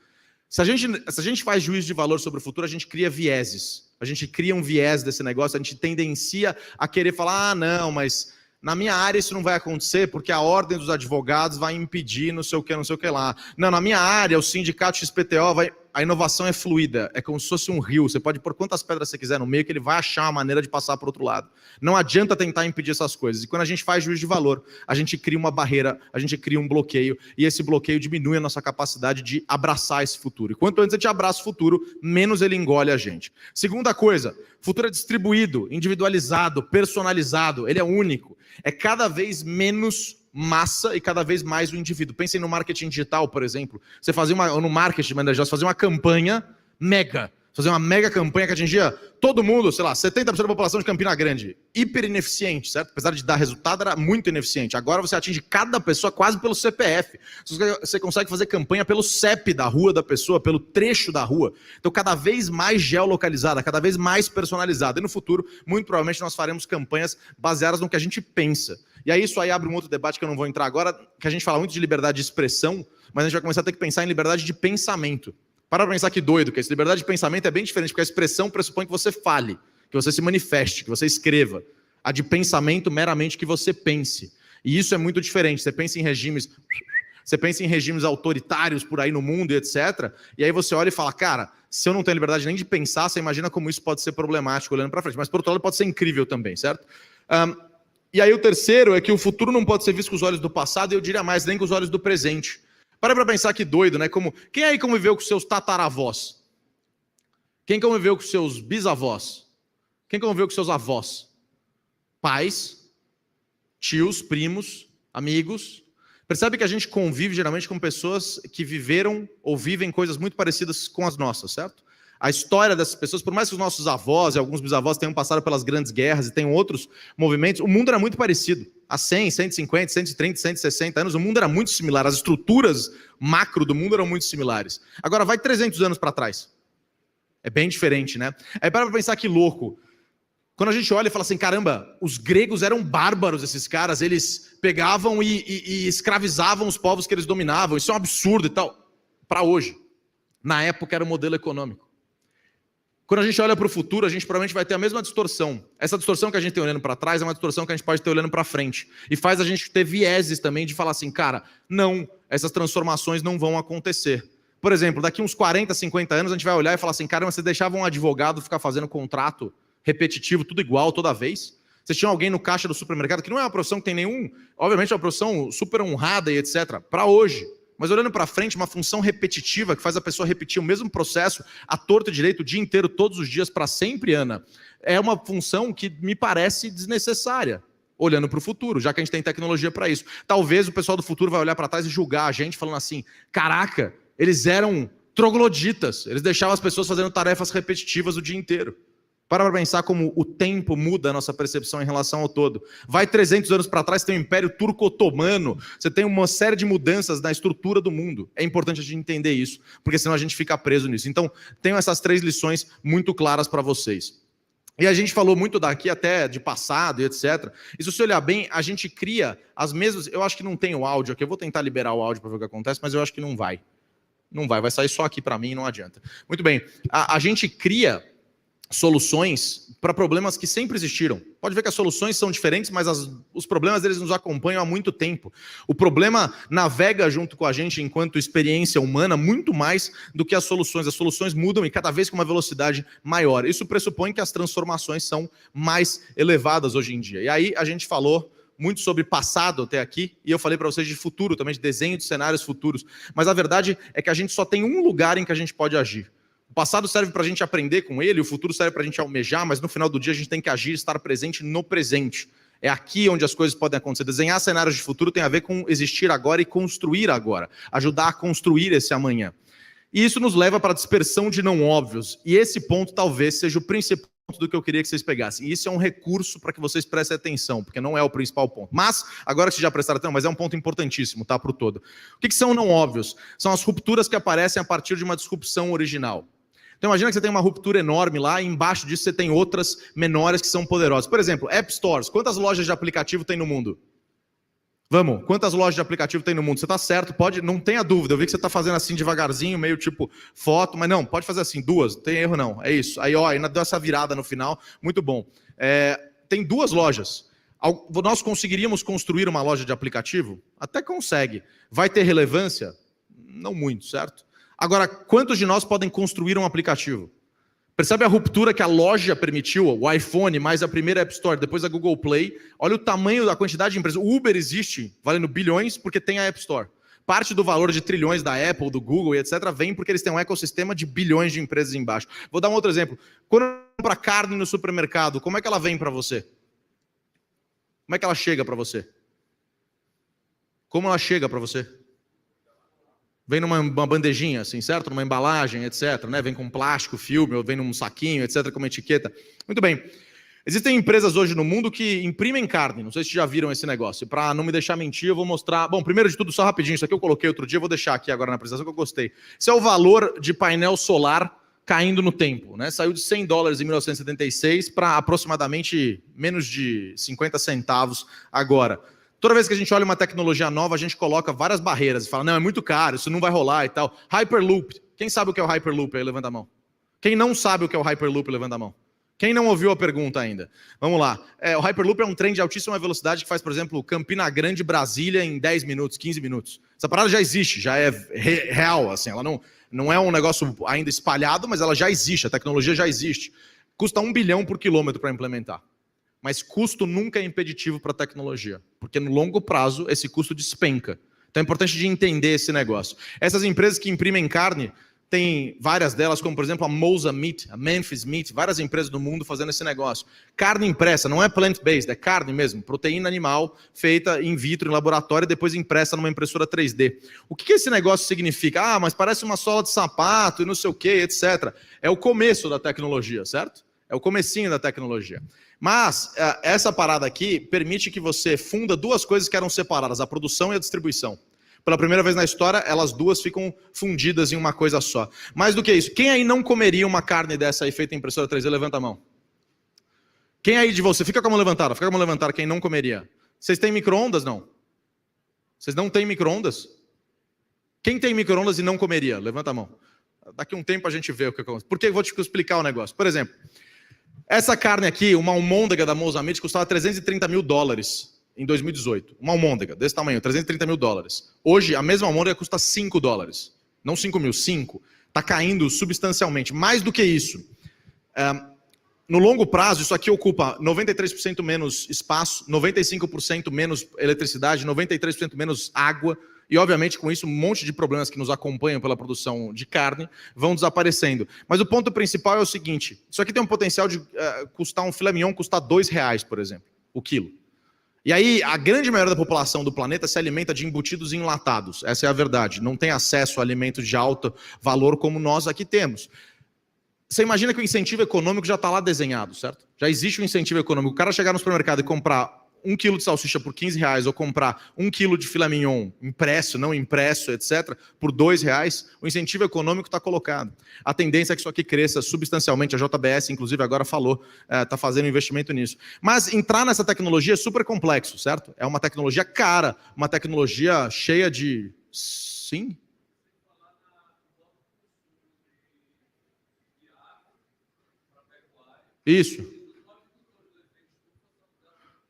Se a gente faz juízo de valor sobre o futuro, a gente cria vieses. A gente cria um viés desse negócio, a gente tendencia a querer falar, não, mas na minha área isso não vai acontecer porque a ordem dos advogados vai impedir não sei o que lá. Não, na minha área o sindicato XPTO vai... A inovação é fluida, é como se fosse um rio. Você pode pôr quantas pedras você quiser no meio que ele vai achar uma maneira de passar para o outro lado. Não adianta tentar impedir essas coisas. E quando a gente faz juízo de valor, a gente cria uma barreira, a gente cria um bloqueio, e esse bloqueio diminui a nossa capacidade de abraçar esse futuro. E quanto antes a gente abraça o futuro, menos ele engole a gente. Segunda coisa, futuro é distribuído, individualizado, personalizado, ele é único. É cada vez menos massa e cada vez mais o indivíduo. Pensem no marketing digital, por exemplo. Você fazia no marketing, você fazia uma campanha mega. Fazer uma mega campanha que atingia todo mundo, sei lá, 70% da população de Campina Grande. Hiper ineficiente, certo? Apesar de dar resultado, era muito ineficiente. Agora você atinge cada pessoa quase pelo CPF. Você consegue fazer campanha pelo CEP da rua da pessoa, pelo trecho da rua. Então, cada vez mais geolocalizada, cada vez mais personalizada. E no futuro, muito provavelmente, nós faremos campanhas baseadas no que a gente pensa. E aí isso aí abre um outro debate que eu não vou entrar agora, que a gente fala muito de liberdade de expressão, mas a gente vai começar a ter que pensar em liberdade de pensamento. Para pensar que doido, que essa liberdade de pensamento é bem diferente, porque a expressão pressupõe que você fale, que você se manifeste, que você escreva. A de pensamento, meramente que você pense. E isso é muito diferente. Você pensa em regimes autoritários por aí no mundo e etc. E aí você olha e fala, cara, se eu não tenho liberdade nem de pensar, você imagina como isso pode ser problemático olhando para frente. Mas por outro lado pode ser incrível também, certo? E aí o terceiro é que o futuro não pode ser visto com os olhos do passado, e eu diria mais, nem com os olhos do presente. Para pensar que doido, né? Quem aí conviveu com seus tataravós? Quem conviveu com seus bisavós? Quem conviveu com seus avós? Pais, tios, primos, amigos. Percebe que a gente convive geralmente com pessoas que viveram ou vivem coisas muito parecidas com as nossas, certo? A história dessas pessoas, por mais que os nossos avós e alguns bisavós tenham passado pelas grandes guerras e tenham outros movimentos, o mundo era muito parecido. Há 100, 150, 130, 160 anos, o mundo era muito similar. As estruturas macro do mundo eram muito similares. Agora, vai 300 anos para trás. É bem diferente, né? Aí para pensar que louco. Quando a gente olha e fala assim, caramba, os gregos eram bárbaros, esses caras, eles pegavam e escravizavam os povos que eles dominavam. Isso é um absurdo e tal. Para hoje. Na época era o modelo econômico. Quando a gente olha para o futuro, a gente provavelmente vai ter a mesma distorção. Essa distorção que a gente tem olhando para trás é uma distorção que a gente pode ter olhando para frente. E faz a gente ter vieses também de falar assim, cara, não, essas transformações não vão acontecer. Por exemplo, daqui uns 40, 50 anos, a gente vai olhar e falar assim, caramba, você deixava um advogado ficar fazendo contrato repetitivo, tudo igual, toda vez? Vocês tinham alguém no caixa do supermercado, que não é uma profissão que tem nenhum, obviamente é uma profissão super honrada e etc, para hoje. Mas olhando para frente, uma função repetitiva que faz a pessoa repetir o mesmo processo à torta e direito o dia inteiro, todos os dias, para sempre, Ana, é uma função que me parece desnecessária, olhando para o futuro, já que a gente tem tecnologia para isso. Talvez o pessoal do futuro vai olhar para trás e julgar a gente, falando assim, caraca, eles eram trogloditas, eles deixavam as pessoas fazendo tarefas repetitivas o dia inteiro. Para pensar como o tempo muda a nossa percepção em relação ao todo. Vai 300 anos para trás, tem o Império Turco-Otomano, você tem uma série de mudanças na estrutura do mundo. É importante a gente entender isso, porque senão a gente fica preso nisso. Então, tenho essas 3 lições muito claras para vocês. E a gente falou muito daqui até de passado e etc. E se você olhar bem, a gente cria as mesmas... Eu acho que não tem o áudio aqui, eu vou tentar liberar o áudio para ver o que acontece, mas eu acho que não vai. Não vai sair só aqui para mim, não adianta. Muito bem, a gente cria soluções para problemas que sempre existiram. Pode ver que as soluções são diferentes, mas os problemas deles nos acompanham há muito tempo. O problema navega junto com a gente enquanto experiência humana muito mais do que as soluções. As soluções mudam e cada vez com uma velocidade maior. Isso pressupõe que as transformações são mais elevadas hoje em dia. E aí a gente falou muito sobre passado até aqui, e eu falei para vocês de futuro também, de desenho de cenários futuros. Mas a verdade é que a gente só tem um lugar em que a gente pode agir. O passado serve para a gente aprender com ele, o futuro serve para a gente almejar, mas no final do dia a gente tem que agir, estar presente no presente. É aqui onde as coisas podem acontecer. Desenhar cenários de futuro tem a ver com existir agora e construir agora. Ajudar a construir esse amanhã. E isso nos leva para a dispersão de não óbvios. E esse ponto talvez seja o principal ponto do que eu queria que vocês pegassem. E isso é um recurso para que vocês prestem atenção, porque não é o principal ponto. Mas, agora que vocês já prestaram atenção, mas é um ponto importantíssimo, tá, para o todo. O que são não óbvios? São as rupturas que aparecem a partir de uma disrupção original. Então imagina que você tem uma ruptura enorme lá e embaixo disso você tem outras menores que são poderosas. Por exemplo, App Stores. Quantas lojas de aplicativo tem no mundo? Vamos, quantas lojas de aplicativo tem no mundo? Você está certo, pode, não tenha dúvida. Eu vi que você está fazendo assim devagarzinho, meio tipo foto, mas não, pode fazer assim, 2, não tem erro não, é isso. Aí ó, ainda deu essa virada no final, muito bom. Tem 2 lojas. Nós conseguiríamos construir uma loja de aplicativo? Até consegue. Vai ter relevância? Não muito, certo? Agora, quantos de nós podem construir um aplicativo? Percebe a ruptura que a loja permitiu? O iPhone, mais a primeira App Store, depois a Google Play. Olha o tamanho da quantidade de empresas. O Uber existe valendo bilhões porque tem a App Store. Parte do valor de trilhões da Apple, do Google e etc. vem porque eles têm um ecossistema de bilhões de empresas embaixo. Vou dar um outro exemplo. Quando eu compro carne no supermercado, como é que ela vem para você? Como é que ela chega para você? Como ela chega para você? Vem numa bandejinha, assim, certo? Numa embalagem, etc. Né? Vem com plástico, filme, ou vem num saquinho, etc., com uma etiqueta. Muito bem. Existem empresas hoje no mundo que imprimem carne. Não sei se já viram esse negócio. Para não me deixar mentir, eu vou mostrar... Bom, primeiro de tudo, só rapidinho. Isso aqui eu coloquei outro dia, eu vou deixar aqui agora na apresentação que eu gostei. Esse é o valor de painel solar caindo no tempo. Né? Saiu de $100 em 1976 para aproximadamente menos de 50 centavos agora. Toda vez que a gente olha uma tecnologia nova, a gente coloca várias barreiras e fala, não, é muito caro, isso não vai rolar e tal. Hyperloop. Quem sabe o que é o Hyperloop aí? Levanta a mão. Quem não sabe o que é o Hyperloop? Levanta a mão. Quem não ouviu a pergunta ainda? Vamos lá. O Hyperloop é um trem de altíssima velocidade que faz, por exemplo, Campina Grande, Brasília em 10 minutos, 15 minutos. Essa parada já existe, já é real, assim. Ela não é um negócio ainda espalhado, mas ela já existe, a tecnologia já existe. Custa $1 bilhão por quilômetro para implementar. Mas custo nunca é impeditivo para a tecnologia, porque no longo prazo esse custo despenca. Então é importante de entender esse negócio. Essas empresas que imprimem carne, tem várias delas, como por exemplo a Mosa Meat, a Memphis Meat, várias empresas do mundo fazendo esse negócio. Carne impressa, não é plant-based, é carne mesmo, proteína animal feita in vitro, em laboratório e depois impressa numa impressora 3D. O que esse negócio significa? Ah, mas parece uma sola de sapato e não sei o que, etc. É o começo da tecnologia, certo? É o comecinho da tecnologia. Mas essa parada aqui permite que você funda duas coisas que eram separadas, a produção e a distribuição. Pela primeira vez na história, elas duas ficam fundidas em uma coisa só. Mais do que isso, quem aí não comeria uma carne dessa aí feita em impressora 3D? Levanta a mão. Quem aí de você? Fica com a mão levantada, quem não comeria. Vocês têm micro-ondas, não? Vocês não têm micro-ondas? Quem tem micro-ondas e não comeria? Levanta a mão. Daqui a um tempo a gente vê o que acontece. Por que eu vou te explicar o negócio? Por exemplo, essa carne aqui, uma almôndega da Mosa Meat, custava $330 mil em 2018. Uma almôndega desse tamanho, $330 mil. Hoje, a mesma almôndega custa $5. Não 5 mil, 5. Está caindo substancialmente. Mais do que isso. No longo prazo, isso aqui ocupa 93% menos espaço, 95% menos eletricidade, 93% menos água. E, obviamente, com isso, um monte de problemas que nos acompanham pela produção de carne vão desaparecendo. Mas o ponto principal é o seguinte. Isso aqui tem um potencial de custar um filé mignon, custar R$2, por exemplo, o quilo. E aí, a grande maioria da população do planeta se alimenta de embutidos enlatados. Essa é a verdade. Não tem acesso a alimentos de alto valor como nós aqui temos. Você imagina que o incentivo econômico já está lá desenhado, certo? Já existe um incentivo econômico. O cara chegar no supermercado e comprar 1 quilo de salsicha por R$15 ou comprar 1 quilo de filé mignon impresso, não impresso, etc., por R$2, o incentivo econômico está colocado. A tendência é que isso aqui cresça substancialmente. A JBS, inclusive, agora falou, está fazendo investimento nisso. Mas entrar nessa tecnologia é super complexo, certo? É uma tecnologia cara, uma tecnologia cheia de... Sim? Isso.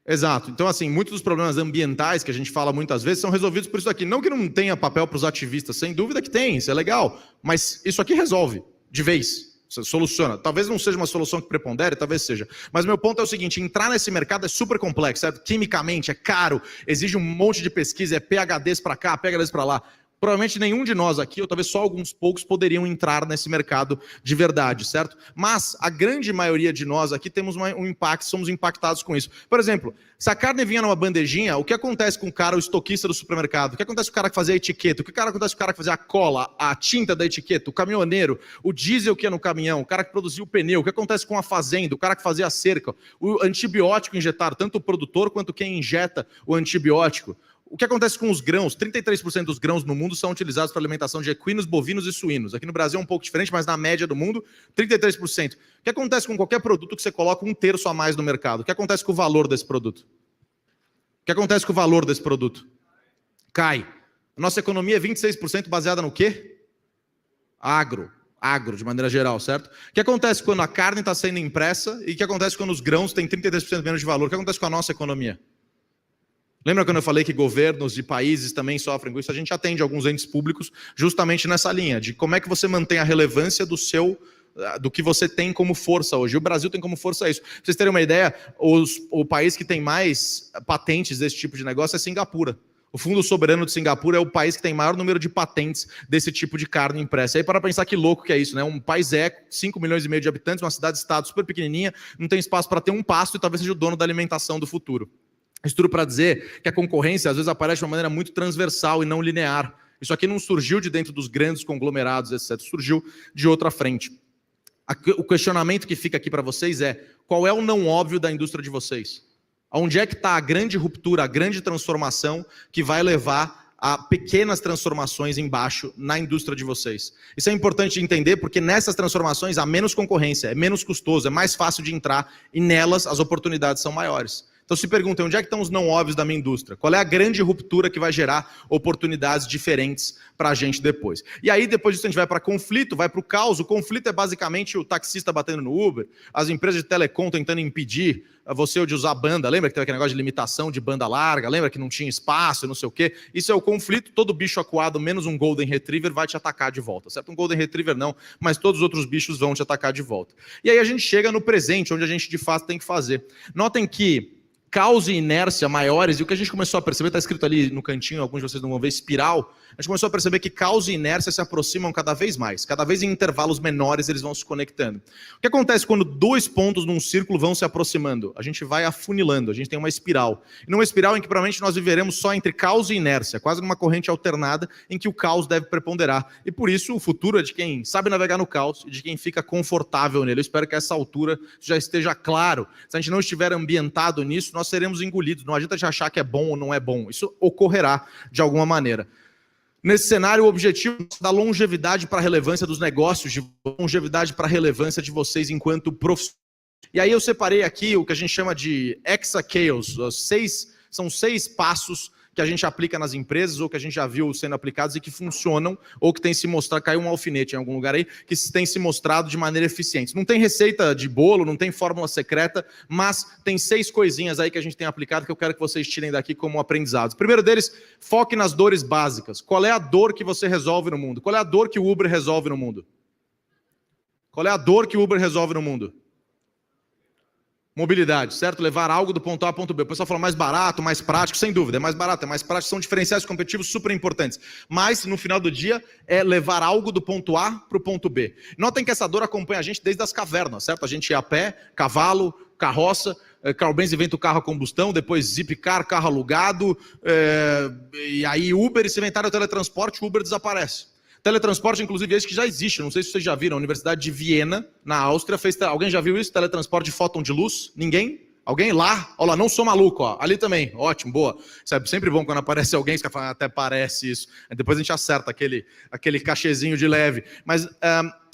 Exato. Então, assim, muitos dos problemas ambientais que a gente fala muitas vezes são resolvidos por isso aqui. Não que não tenha papel para os ativistas, sem dúvida que tem, isso é legal. Mas isso aqui resolve, de vez, soluciona. Talvez não seja uma solução que prepondere, talvez seja. Mas meu ponto é o seguinte, entrar nesse mercado é super complexo, certo? Quimicamente, é caro, exige um monte de pesquisa, é PhDs para cá, PhDs para lá. Provavelmente nenhum de nós aqui, ou talvez só alguns poucos, poderiam entrar nesse mercado de verdade, certo? Mas a grande maioria de nós aqui temos um impacto, somos impactados com isso. Por exemplo, se a carne vinha numa bandejinha, o que acontece com o cara, o estoquista do supermercado? O que acontece com o cara que fazia a etiqueta? O que acontece com o cara que fazia a cola, a tinta da etiqueta? O caminhoneiro, o diesel que ia no caminhão, o cara que produzia o pneu? O que acontece com a fazenda? O cara que fazia a cerca? O antibiótico injetado, tanto o produtor quanto quem injeta o antibiótico? O que acontece com os grãos? 33% dos grãos no mundo são utilizados para alimentação de equinos, bovinos e suínos. Aqui no Brasil é um pouco diferente, mas na média do mundo, 33%. O que acontece com qualquer produto que você coloca 1/3 a mais no mercado? O que acontece com o valor desse produto? O que acontece com o valor desse produto? Cai. A nossa economia é 26% baseada no quê? Agro, de maneira geral, certo? O que acontece quando a carne está sendo impressa e o que acontece quando os grãos têm 33% menos de valor? O que acontece com a nossa economia? Lembra quando eu falei que governos de países também sofrem com isso? A gente atende alguns entes públicos justamente nessa linha, de como é que você mantém a relevância do que você tem como força hoje. O Brasil tem como força isso. Pra vocês terem uma ideia, o país que tem mais patentes desse tipo de negócio é Singapura. O Fundo Soberano de Singapura é o país que tem maior número de patentes desse tipo de carne impressa. E aí para pensar que louco que é isso, né? Um país 5,5 milhões de habitantes, uma cidade-estado super pequenininha, não tem espaço para ter um pasto e talvez seja o dono da alimentação do futuro. Isso tudo para dizer que a concorrência às vezes aparece de uma maneira muito transversal e não linear. Isso aqui não surgiu de dentro dos grandes conglomerados, etc. Surgiu de outra frente. O questionamento que fica aqui para vocês é: qual é o não óbvio da indústria de vocês? Onde é que está a grande ruptura, a grande transformação que vai levar a pequenas transformações embaixo na indústria de vocês? Isso é importante de entender porque nessas transformações há menos concorrência, é menos custoso, é mais fácil de entrar e nelas as oportunidades são maiores. Então se perguntem, onde é que estão os não óbvios da minha indústria? Qual é a grande ruptura que vai gerar oportunidades diferentes para a gente depois? E aí depois disso a gente vai para conflito, vai para o caos. O conflito é basicamente o taxista batendo no Uber, as empresas de telecom tentando impedir você de usar banda. Lembra que teve aquele negócio de limitação de banda larga? Lembra que não tinha espaço, não sei o quê? Isso é o conflito. Todo bicho acuado, menos um Golden Retriever, vai te atacar de volta, certo? Um Golden Retriever não, mas todos os outros bichos vão te atacar de volta. E aí a gente chega no presente, onde a gente de fato tem que fazer. Notem que caos e inércia maiores, e o que a gente começou a perceber, está escrito ali no cantinho, alguns de vocês não vão ver, espiral, a gente começou a perceber que caos e inércia se aproximam cada vez mais, cada vez em intervalos menores eles vão se conectando. O que acontece quando dois pontos num círculo vão se aproximando? A gente vai afunilando, a gente tem uma espiral. E numa espiral em que provavelmente nós viveremos só entre caos e inércia, quase numa corrente alternada em que o caos deve preponderar. E por isso o futuro é de quem sabe navegar no caos e de quem fica confortável nele. Eu espero que a essa altura já esteja claro. Se a gente não estiver ambientado nisso, nós seremos engolidos. Não adianta a gente achar que é bom ou não é bom. Isso ocorrerá de alguma maneira. Nesse cenário, o objetivo é dar longevidade para a relevância dos negócios, longevidade para a relevância de vocês enquanto profissionais. E aí eu separei aqui o que a gente chama de Hexachaos. São 6 passos que a gente aplica nas empresas, ou que a gente já viu sendo aplicados e que funcionam, ou que tem se mostrado, caiu um alfinete em algum lugar aí, que tem se mostrado de maneira eficiente. Não tem receita de bolo, não tem fórmula secreta, mas tem 6 coisinhas aí que a gente tem aplicado que eu quero que vocês tirem daqui como aprendizados. O primeiro deles, foque nas dores básicas. Qual é a dor que você resolve no mundo? Qual é a dor que o Uber resolve no mundo? Qual é a dor que o Uber resolve no mundo? Mobilidade, certo? Levar algo do ponto A ao ponto B. O pessoal fala mais barato, mais prático, sem dúvida, é mais barato, é mais prático, são diferenciais competitivos super importantes. Mas, no final do dia, é levar algo do ponto A para o ponto B. Notem que essa dor acompanha a gente desde as cavernas, certo? A gente ia a pé, cavalo, carroça, Carl Benz inventa o carro a combustão, depois Zipcar, carro alugado, e aí Uber, e se inventaram o teletransporte, o Uber desaparece. Teletransporte, inclusive, esse que já existe, não sei se vocês já viram, a Universidade de Viena, na Áustria, fez... Alguém já viu isso? Teletransporte de fóton de luz? Ninguém? Alguém lá? Olha lá, não sou maluco, ó. Ali também, ótimo, boa. Sabe, sempre bom quando aparece alguém que fala, até parece isso. Aí depois a gente acerta aquele cachezinho de leve. Mas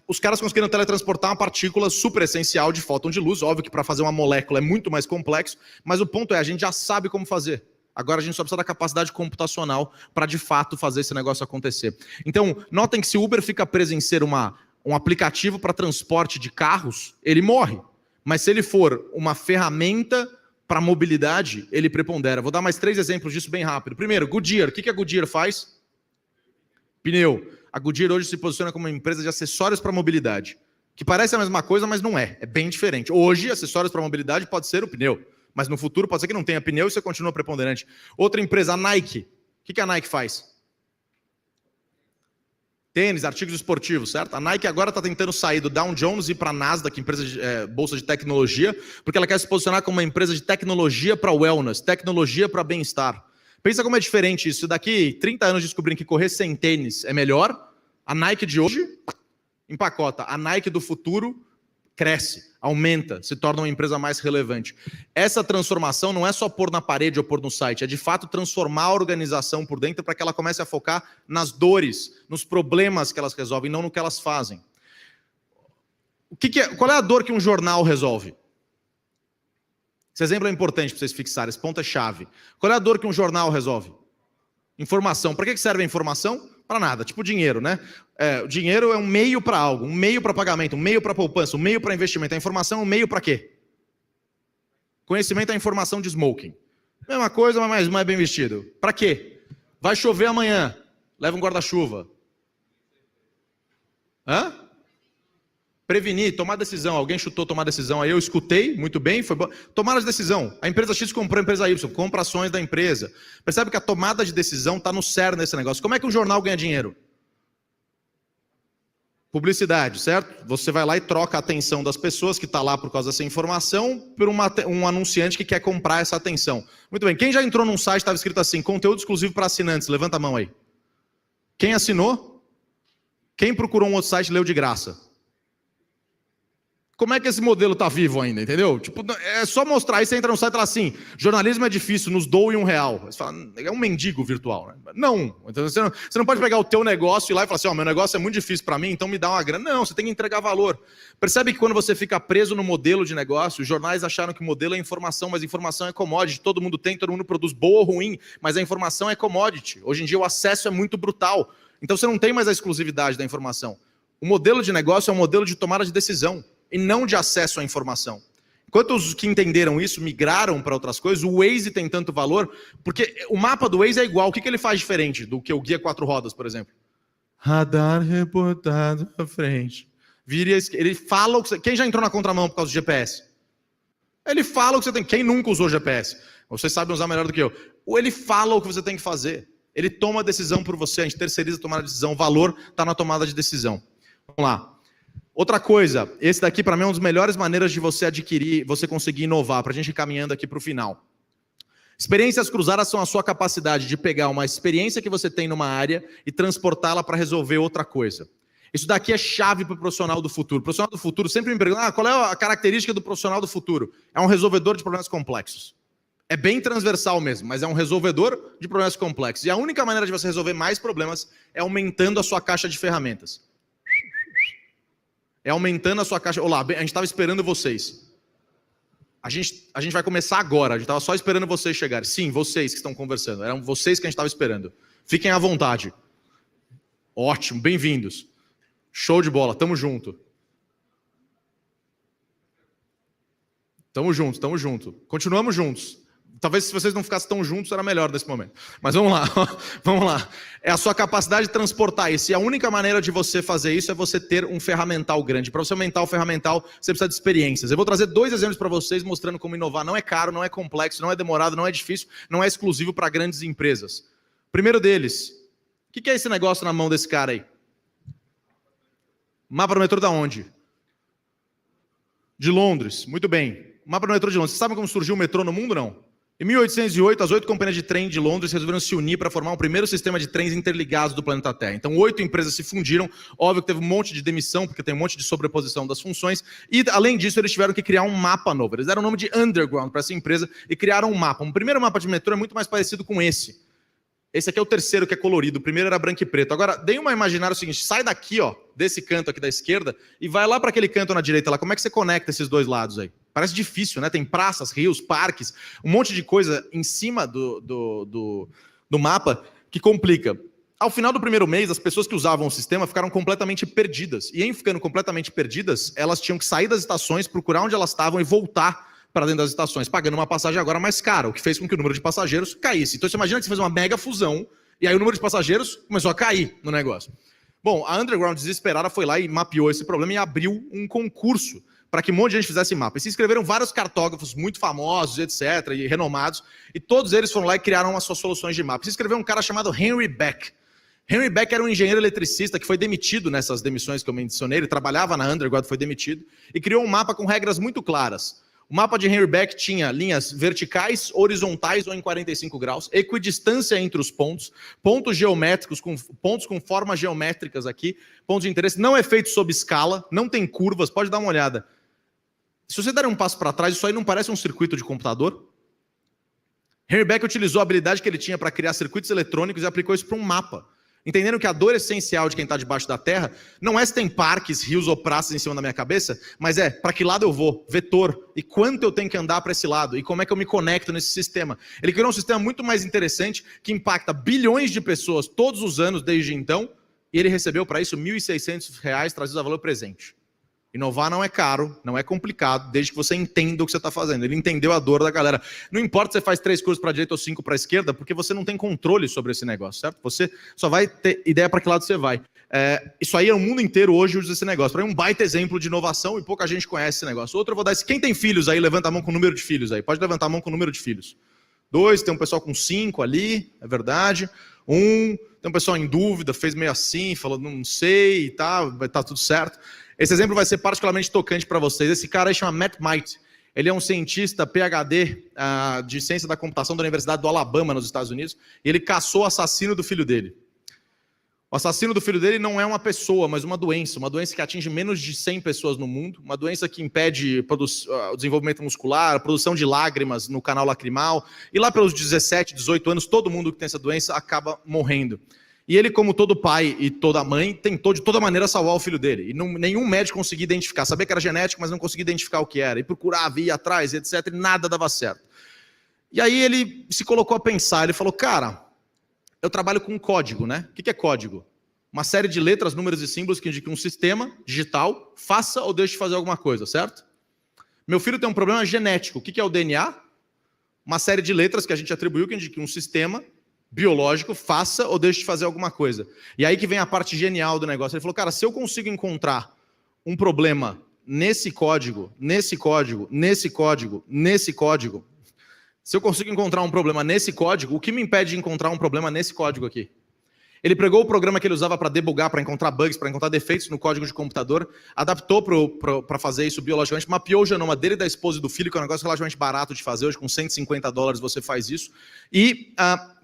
os caras conseguiram teletransportar uma partícula super essencial de fóton de luz. Óbvio que para fazer uma molécula é muito mais complexo, mas o ponto é, a gente já sabe como fazer. Agora a gente só precisa da capacidade computacional para de fato fazer esse negócio acontecer. Então, notem que se o Uber fica preso em ser um aplicativo para transporte de carros, ele morre. Mas se ele for uma ferramenta para mobilidade, ele prepondera. Vou dar mais 3 exemplos disso bem rápido. Primeiro, Goodyear. O que a Goodyear faz? Pneu. A Goodyear hoje se posiciona como uma empresa de acessórios para mobilidade. Que parece a mesma coisa, mas não é. É bem diferente. Hoje, acessórios para mobilidade pode ser o pneu. Mas no futuro pode ser que não tenha pneu e você continua preponderante. Outra empresa, a Nike. O que a Nike faz? Tênis, artigos esportivos, certo? A Nike agora está tentando sair do Dow Jones e ir para a Nasdaq, empresa de bolsa de tecnologia, porque ela quer se posicionar como uma empresa de tecnologia para wellness, tecnologia para bem-estar. Pensa como é diferente isso. Daqui 30 anos descobrindo que correr sem tênis é melhor, a Nike de hoje empacota. A Nike do futuro cresce, aumenta, se torna uma empresa mais relevante. Essa transformação não é só pôr na parede ou pôr no site, é de fato transformar a organização por dentro para que ela comece a focar nas dores, nos problemas que elas resolvem, não no que elas fazem. Qual é a dor que um jornal resolve? Esse exemplo é importante para vocês fixarem, esse ponto é chave. Qual é a dor que um jornal resolve? Informação. Para que serve a informação? Para nada, tipo dinheiro, né? O dinheiro é um meio para algo, um meio para pagamento, um meio para poupança, um meio para investimento. A informação é um meio para quê? Conhecimento é informação de smoking. Mesma coisa, mas mais bem vestido. Para quê? Vai chover amanhã, leva um guarda-chuva. Hã? Prevenir, tomar decisão. Alguém chutou tomar decisão aí, eu escutei, muito bem, foi bom. Tomar a decisão. A empresa X comprou a empresa Y, compra ações da empresa. Percebe que a tomada de decisão está no cerne desse negócio. Como é que um jornal ganha dinheiro? Publicidade, certo? Você vai lá e troca a atenção das pessoas que está lá por causa dessa informação por um anunciante que quer comprar essa atenção. Muito bem, quem já entrou num site, estava escrito assim, conteúdo exclusivo para assinantes, levanta a mão aí. Quem assinou? Quem procurou um outro site e leu de graça? Como é que esse modelo está vivo ainda, entendeu? Tipo, é só mostrar, aí você entra no site e fala assim, jornalismo é difícil, nos doe R$1. Você fala, é um mendigo virtual, né? Não, então você não pode pegar o teu negócio e ir lá e falar assim, meu negócio é muito difícil para mim, então me dá uma grana. Não, você tem que entregar valor. Percebe que quando você fica preso no modelo de negócio, os jornais acharam que o modelo é informação, mas informação é commodity, todo mundo tem, todo mundo produz, boa ou ruim, mas a informação é commodity. Hoje em dia o acesso é muito brutal, então você não tem mais a exclusividade da informação. O modelo de negócio é um modelo de tomada de decisão, e não de acesso à informação. Enquanto os que entenderam isso migraram para outras coisas, o Waze tem tanto valor, porque o mapa do Waze é igual. O que ele faz diferente do que o guia 4 rodas, por exemplo? Radar reportado à frente. Ele fala o que você... Quem já entrou na contramão por causa do GPS? Ele fala o que você tem. Quem nunca usou GPS? Vocês sabem usar melhor do que eu. Ou ele fala o que você tem que fazer. Ele toma a decisão por você. A gente terceiriza a tomada de decisão. O valor está na tomada de decisão. Vamos lá. Outra coisa, esse daqui para mim é uma das melhores maneiras de você adquirir, você conseguir inovar, para a gente ir caminhando aqui para o final. Experiências cruzadas são a sua capacidade de pegar uma experiência que você tem numa área e transportá-la para resolver outra coisa. Isso daqui é chave para o profissional do futuro. O profissional do futuro sempre me pergunta, qual é a característica do profissional do futuro? É um resolvedor de problemas complexos. É bem transversal mesmo, mas é um resolvedor de problemas complexos. E a única maneira de você resolver mais problemas é aumentando a sua caixa de ferramentas. É aumentando a sua caixa. Olá, a gente estava esperando vocês. A gente vai começar agora. A gente estava só esperando vocês chegarem. Sim, vocês que estão conversando. Eram vocês que a gente estava esperando. Fiquem à vontade. Ótimo, bem-vindos. Show de bola, tamo junto. Tamo junto, tamo junto. Continuamos juntos. Talvez se vocês não ficassem tão juntos, era melhor nesse momento. Mas vamos lá, vamos lá. É a sua capacidade de transportar isso. E a única maneira de você fazer isso é você ter um ferramental grande. Para você aumentar o ferramental, você precisa de experiências. Eu vou trazer 2 exemplos para vocês, mostrando como inovar não é caro, não é complexo, não é demorado, não é difícil, não é exclusivo para grandes empresas. Primeiro deles, o que é esse negócio na mão desse cara aí? Mapa do metrô da onde? De Londres, muito bem. Mapa do metrô de Londres. Vocês sabem como surgiu o metrô no mundo, não? Em 1808, as 8 companhias de trem de Londres resolveram se unir para formar o primeiro sistema de trens interligados do planeta Terra. Então, 8 empresas se fundiram. Óbvio que teve um monte de demissão, porque tem um monte de sobreposição das funções. E, além disso, eles tiveram que criar um mapa novo. Eles deram o nome de Underground para essa empresa e criaram um mapa. O primeiro mapa de metrô é muito mais parecido com esse. Esse aqui é o terceiro que é colorido. O primeiro era branco e preto. Agora, deem uma imaginária o seguinte. Sai daqui, ó, desse canto aqui da esquerda e vai lá para aquele canto na direita lá. Como é que você conecta esses 2 lados aí? Parece difícil, né? Tem praças, rios, parques, um monte de coisa em cima do mapa que complica. Ao final do primeiro mês, as pessoas que usavam o sistema ficaram completamente perdidas. E em ficando completamente perdidas, elas tinham que sair das estações, procurar onde elas estavam e voltar para dentro das estações, pagando uma passagem agora mais cara, o que fez com que o número de passageiros caísse. Então você imagina que você fez uma mega fusão e aí o número de passageiros começou a cair no negócio. Bom, a Underground desesperada foi lá e mapeou esse problema e abriu um concurso para que um monte de gente fizesse mapa. E se inscreveram vários cartógrafos muito famosos, etc., e renomados, e todos eles foram lá e criaram as suas soluções de mapa. Se inscreveu um cara chamado Henry Beck. Henry Beck era um engenheiro eletricista que foi demitido nessas demissões que eu mencionei, ele trabalhava na Underground, foi demitido, e criou um mapa com regras muito claras. O mapa de Henry Beck tinha linhas verticais, horizontais ou em 45 graus, equidistância entre os pontos, pontos geométricos, pontos com formas geométricas aqui, pontos de interesse, não é feito sob escala, não tem curvas, pode dar uma olhada. Se você der um passo para trás, isso aí não parece um circuito de computador? Henry Beck utilizou a habilidade que ele tinha para criar circuitos eletrônicos e aplicou isso para um mapa. Entendendo que a dor essencial de quem está debaixo da terra não é se tem parques, rios ou praças em cima da minha cabeça, mas é para que lado eu vou, vetor, e quanto eu tenho que andar para esse lado, e como é que eu me conecto nesse sistema. Ele criou um sistema muito mais interessante que impacta bilhões de pessoas todos os anos desde então, e ele recebeu para isso R$ 1.600 trazidos a valor presente. Inovar não é caro, não é complicado, desde que você entenda o que você está fazendo. Ele entendeu a dor da galera. Não importa se você faz 3 cursos para a direita ou 5 para a esquerda, porque você não tem controle sobre esse negócio, certo? Você só vai ter ideia para que lado você vai. Isso aí, o mundo inteiro hoje usa esse negócio. Para mim, um baita exemplo de inovação e pouca gente conhece esse negócio. Outro eu vou dar esse. Quem tem filhos aí, levanta a mão com o número de filhos aí. Pode levantar a mão com o número de filhos. 2, tem um pessoal com 5 ali, é verdade. 1, tem um pessoal em dúvida, fez meio assim, falou não sei e tá, vai estar tudo certo. Esse exemplo vai ser particularmente tocante para vocês. Esse cara aí chama Matt Might. Ele é um cientista PhD de ciência da computação da Universidade do Alabama, nos Estados Unidos. E ele caçou o assassino do filho dele. O assassino do filho dele não é uma pessoa, mas uma doença que atinge menos de 100 pessoas no mundo, uma doença que impede o desenvolvimento muscular, a produção de lágrimas no canal lacrimal, e lá pelos 17, 18 anos, todo mundo que tem essa doença acaba morrendo. E ele, como todo pai e toda mãe, tentou de toda maneira salvar o filho dele. E nenhum médico conseguia identificar. Sabia que era genético, mas não conseguia identificar o que era. E procurava, ia atrás, etc. E nada dava certo. E aí ele se colocou a pensar. Ele falou, cara, eu trabalho com código, né? O que é código? Uma série de letras, números e símbolos que indicam um sistema digital, faça ou deixe de fazer alguma coisa, certo? Meu filho tem um problema genético. O que é o DNA? Uma série de letras que a gente atribuiu que indicam um sistema biológico, faça ou deixe de fazer alguma coisa. E aí que vem a parte genial do negócio. Ele falou, cara, se eu consigo encontrar um problema nesse código, nesse código, nesse código, nesse código, se eu consigo encontrar um problema nesse código, o que me impede de encontrar um problema nesse código aqui? Ele pegou o programa que ele usava para debugar, para encontrar bugs, para encontrar defeitos no código de computador, adaptou para fazer isso biologicamente, mapeou o genoma dele, da esposa e do filho, que é um negócio relativamente barato de fazer, hoje com $150 você faz isso, e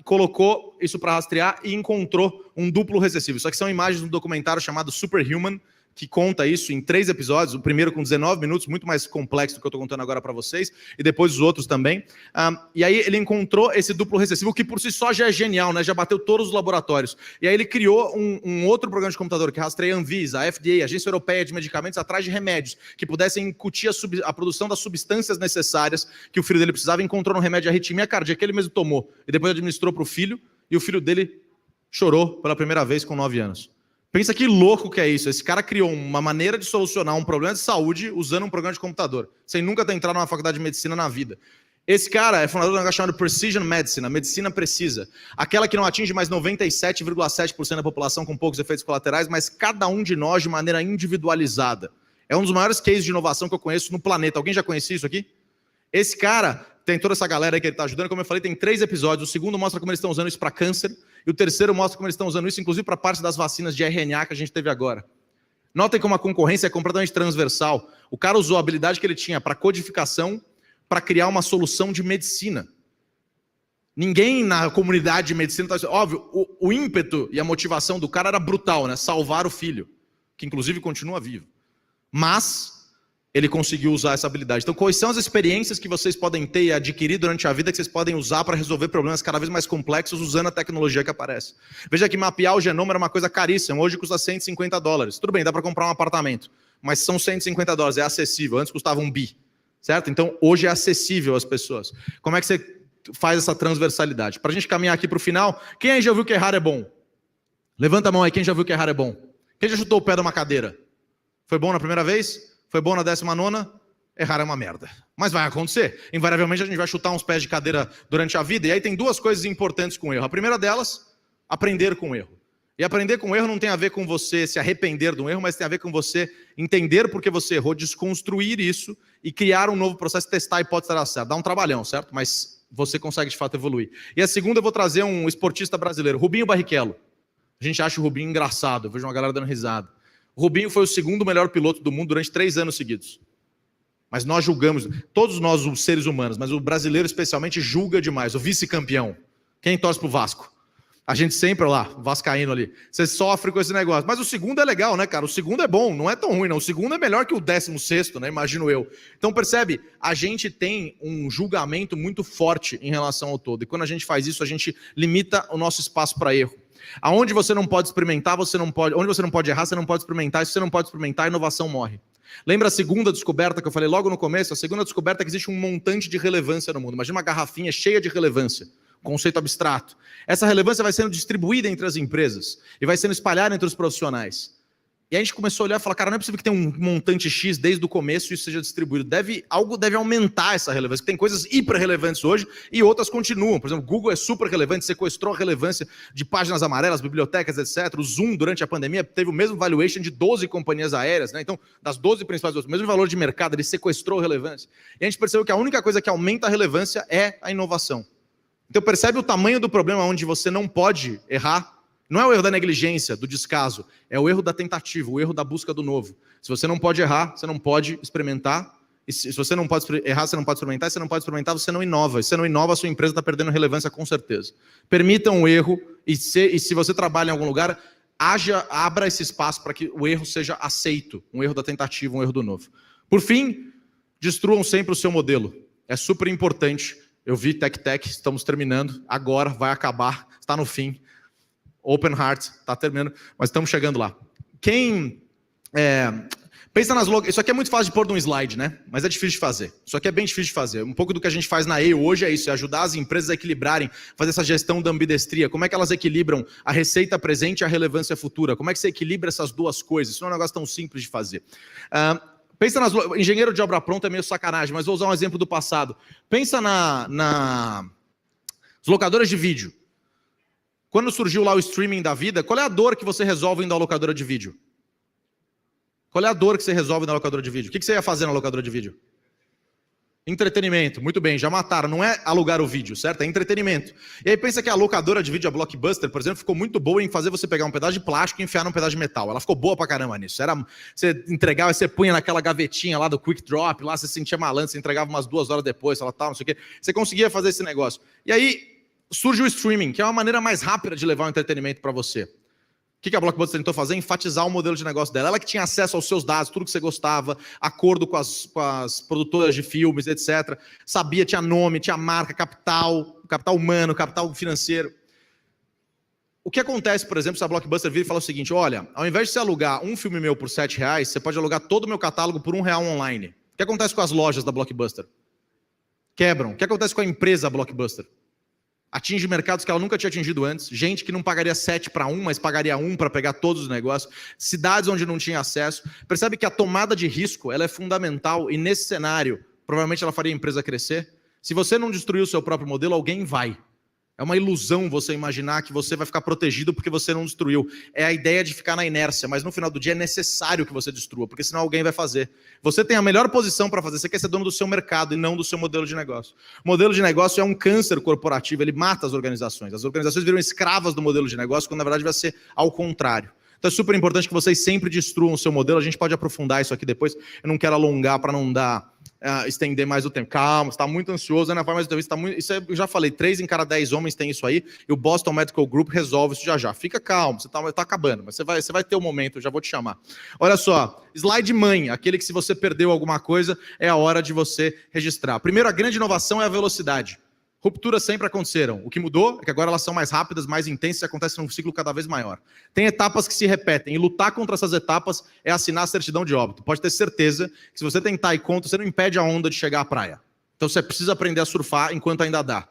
colocou isso para rastrear e encontrou um duplo recessivo. Isso aqui são imagens de um documentário chamado Superhuman, que conta isso em 3 episódios, o primeiro com 19 minutos, muito mais complexo do que eu estou contando agora para vocês, e depois os outros também. E aí ele encontrou esse duplo recessivo, que por si só já é genial, né? Já bateu todos os laboratórios. E aí ele criou um outro programa de computador que rastreia a Anvisa, a FDA, a Agência Europeia de Medicamentos, atrás de remédios, que pudessem incutir a produção das substâncias necessárias que o filho dele precisava, e encontrou no remédio de arritmia cardíaca que ele mesmo tomou, e depois administrou para o filho, e o filho dele chorou pela primeira vez com 9 anos. Pensa que louco que é isso. Esse cara criou uma maneira de solucionar um problema de saúde usando um programa de computador, sem nunca ter entrado numa faculdade de medicina na vida. Esse cara é fundador de um negócio chamado Precision Medicine, a medicina precisa. Aquela que não atinge mais 97,7% da população com poucos efeitos colaterais, mas cada um de nós de maneira individualizada. É um dos maiores cases de inovação que eu conheço no planeta. Alguém já conhecia isso aqui? Esse cara tem toda essa galera aí que ele está ajudando. Como eu falei, tem 3 episódios. O segundo mostra como eles estão usando isso para câncer. E o terceiro mostra como eles estão usando isso, inclusive, para parte das vacinas de RNA que a gente teve agora. Notem como a concorrência é completamente transversal. O cara usou a habilidade que ele tinha para codificação para criar uma solução de medicina. Ninguém na comunidade de medicina está... Óbvio, o ímpeto e a motivação do cara era brutal, né? Salvar o filho, que inclusive continua vivo. Mas ele conseguiu usar essa habilidade. Então, quais são as experiências que vocês podem ter e adquirir durante a vida que vocês podem usar para resolver problemas cada vez mais complexos usando a tecnologia que aparece? Veja que mapear o genoma era uma coisa caríssima, hoje custa $150. Tudo bem, dá para comprar um apartamento, mas são $150, é acessível. Antes custava $1 bi, certo? Então, hoje é acessível às pessoas. Como é que você faz essa transversalidade? Para a gente caminhar aqui para o final, quem aí já viu que errar é bom? Levanta a mão aí, quem já viu que errar é bom? Quem já chutou o pé de uma cadeira? Foi bom na primeira vez? Foi bom na 19ª? Errar é uma merda. Mas vai acontecer. Invariavelmente a gente vai chutar uns pés de cadeira durante a vida. E aí tem 2 coisas importantes com o erro. A primeira delas, aprender com o erro. E aprender com o erro não tem a ver com você se arrepender de um erro, mas tem a ver com você entender por que você errou, desconstruir isso e criar um novo processo, testar a hipótese dar certo. Dá um trabalhão, certo? Mas você consegue de fato evoluir. E a segunda eu vou trazer um esportista brasileiro, Rubinho Barrichello. A gente acha o Rubinho engraçado, eu vejo uma galera dando risada. O Rubinho foi o 2º melhor piloto do mundo durante 3 anos seguidos. Mas nós julgamos, todos nós os seres humanos, mas o brasileiro especialmente julga demais. O vice-campeão. Quem torce pro Vasco? A gente sempre, lá, vascaíno ali. Você sofre com esse negócio. Mas o segundo é legal, né, cara? O segundo é bom, não é tão ruim, não. O segundo é melhor que o 16º, né? Imagino eu. Então, percebe? A gente tem um julgamento muito forte em relação ao todo. E quando a gente faz isso, a gente limita o nosso espaço para erro. Aonde você não pode experimentar, você não pode. Onde você não pode errar, você não pode experimentar. E se você não pode experimentar, a inovação morre. Lembra a segunda descoberta que eu falei logo no começo? A segunda descoberta é que existe um montante de relevância no mundo. Imagina uma garrafinha cheia de relevância. Conceito abstrato. Essa relevância vai sendo distribuída entre as empresas e vai sendo espalhada entre os profissionais. E a gente começou a olhar e falar, cara, não é possível que tenha um montante X desde o começo e isso seja distribuído. Algo deve aumentar essa relevância. Tem coisas hiper relevantes hoje e outras continuam. Por exemplo, o Google é super relevante, sequestrou a relevância de páginas amarelas, bibliotecas, etc. O Zoom, durante a pandemia, teve o mesmo valuation de 12 companhias aéreas, né? Então, das 12 principais, o mesmo valor de mercado, ele sequestrou a relevância. E a gente percebeu que a única coisa que aumenta a relevância é a inovação. Então, percebe o tamanho do problema onde você não pode errar? Não é o erro da negligência, do descaso, é o erro da tentativa, o erro da busca do novo. Se você não pode errar, você não pode experimentar. E se você não pode errar, você não pode experimentar. E se você não pode experimentar, você não inova. E se você não inova, a sua empresa está perdendo relevância com certeza. Permitam o erro e se você trabalha em algum lugar, abra esse espaço para que o erro seja aceito, um erro da tentativa, um erro do novo. Por fim, destruam sempre o seu modelo. É super importante. Eu vi Tech, estamos terminando, agora vai acabar, está no fim. Open Heart, está terminando, mas estamos chegando lá. Pensa nas logos. Isso aqui é muito fácil de pôr num slide, né? Mas é difícil de fazer. Isso aqui é bem difícil de fazer. Um pouco do que a gente faz na EO hoje é isso, é ajudar as empresas a equilibrarem, fazer essa gestão da ambidestria. Como é que elas equilibram a receita presente e a relevância futura? Como é que você equilibra essas duas coisas? Isso não é um negócio tão simples de fazer. Pensa nas engenheiro de obra pronta é meio sacanagem, mas vou usar um exemplo do passado. Pensa nas locadoras de vídeo. Quando surgiu lá o streaming da vida, qual é a dor que você resolve indo à locadora de vídeo? Qual é a dor que você resolve na locadora de vídeo? O que você ia fazer na locadora de vídeo? Entretenimento. Muito bem, já mataram. Não é alugar o vídeo, certo? É entretenimento. E aí pensa que a locadora de vídeo, a Blockbuster, por exemplo, ficou muito boa em fazer você pegar um pedaço de plástico e enfiar num pedaço de metal. Ela ficou boa pra caramba nisso. Você entregava, você punha naquela gavetinha lá do Quick Drop, lá você se sentia malandro, você entregava umas 2 horas depois, não sei o quê. Você conseguia fazer esse negócio. E aí surge o streaming, que é uma maneira mais rápida de levar o entretenimento para você. O que a Blockbuster tentou fazer? Enfatizar o modelo de negócio dela. Ela que tinha acesso aos seus dados, tudo que você gostava, acordo com as produtoras de filmes, etc. Sabia, tinha nome, tinha marca, capital humano, capital financeiro. O que acontece, por exemplo, se a Blockbuster vir e falar o seguinte, olha, ao invés de você alugar um filme meu por R$7, você pode alugar todo o meu catálogo por R$1 online. O que acontece com as lojas da Blockbuster? Quebram. O que acontece com a empresa Blockbuster? Atinge mercados que ela nunca tinha atingido antes, gente que não pagaria 7 para 1, mas pagaria 1 para pegar todos os negócios, cidades onde não tinha acesso. Percebe que a tomada de risco ela é fundamental e nesse cenário, provavelmente ela faria a empresa crescer. Se você não destruir o seu próprio modelo, alguém vai. É uma ilusão você imaginar que você vai ficar protegido porque você não destruiu. É a ideia de ficar na inércia, mas no final do dia é necessário que você destrua, porque senão alguém vai fazer. Você tem a melhor posição para fazer, você quer ser dono do seu mercado e não do seu modelo de negócio. O modelo de negócio é um câncer corporativo, ele mata as organizações. As organizações viram escravas do modelo de negócio, quando na verdade vai ser ao contrário. Então é super importante que vocês sempre destruam o seu modelo, a gente pode aprofundar isso aqui depois, eu não quero alongar para não dar... estender mais o tempo. Calma, você está muito ansioso, Ana, mas está muito... Isso eu já falei, 3 em cada 10 homens tem isso aí, e o Boston Medical Group resolve isso já. Fica calmo, você está acabando, mas você vai ter um momento, eu já vou te chamar. Olha só, slide mãe, aquele que se você perdeu alguma coisa, é a hora de você registrar. Primeiro, a grande inovação é a velocidade. Rupturas sempre aconteceram. O que mudou é que agora elas são mais rápidas, mais intensas e acontecem num ciclo cada vez maior. Tem etapas que se repetem e lutar contra essas etapas é assinar a certidão de óbito. Pode ter certeza que se você tentar ir contra, você não impede a onda de chegar à praia. Então você precisa aprender a surfar enquanto ainda dá.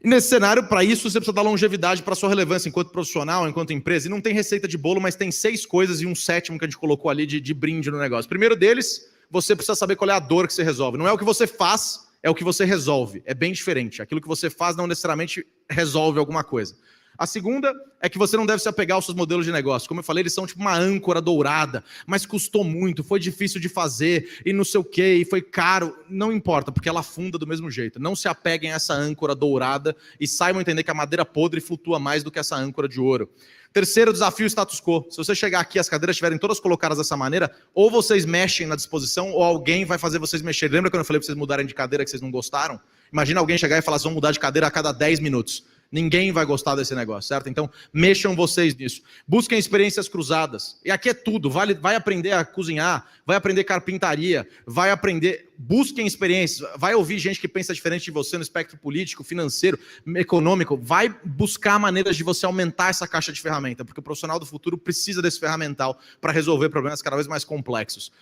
E nesse cenário, para isso, você precisa dar longevidade para a sua relevância enquanto profissional, enquanto empresa. E não tem receita de bolo, mas tem 6 coisas e um 7º que a gente colocou ali de brinde no negócio. Primeiro deles, você precisa saber qual é a dor que você resolve. Não é o que você faz, é o que você resolve. É bem diferente. Aquilo que você faz não necessariamente resolve alguma coisa. A segunda é que você não deve se apegar aos seus modelos de negócio. Como eu falei, eles são tipo uma âncora dourada, mas custou muito, foi difícil de fazer, e não sei o quê, e foi caro. Não importa, porque ela afunda do mesmo jeito. Não se apeguem a essa âncora dourada e saibam entender que a madeira podre flutua mais do que essa âncora de ouro. Terceiro desafio, status quo. Se você chegar aqui e as cadeiras estiverem todas colocadas dessa maneira, ou vocês mexem na disposição, ou alguém vai fazer vocês mexerem. Lembra quando eu falei para vocês mudarem de cadeira que vocês não gostaram? Imagina alguém chegar e falar, vão mudar de cadeira a cada 10 minutos. Ninguém vai gostar desse negócio, certo? Então, mexam vocês nisso. Busquem experiências cruzadas. E aqui é tudo. Vai aprender a cozinhar, vai aprender carpintaria, vai aprender... Busquem experiências. Vai ouvir gente que pensa diferente de você no espectro político, financeiro, econômico. Vai buscar maneiras de você aumentar essa caixa de ferramenta, porque o profissional do futuro precisa desse ferramental para resolver problemas cada vez mais complexos.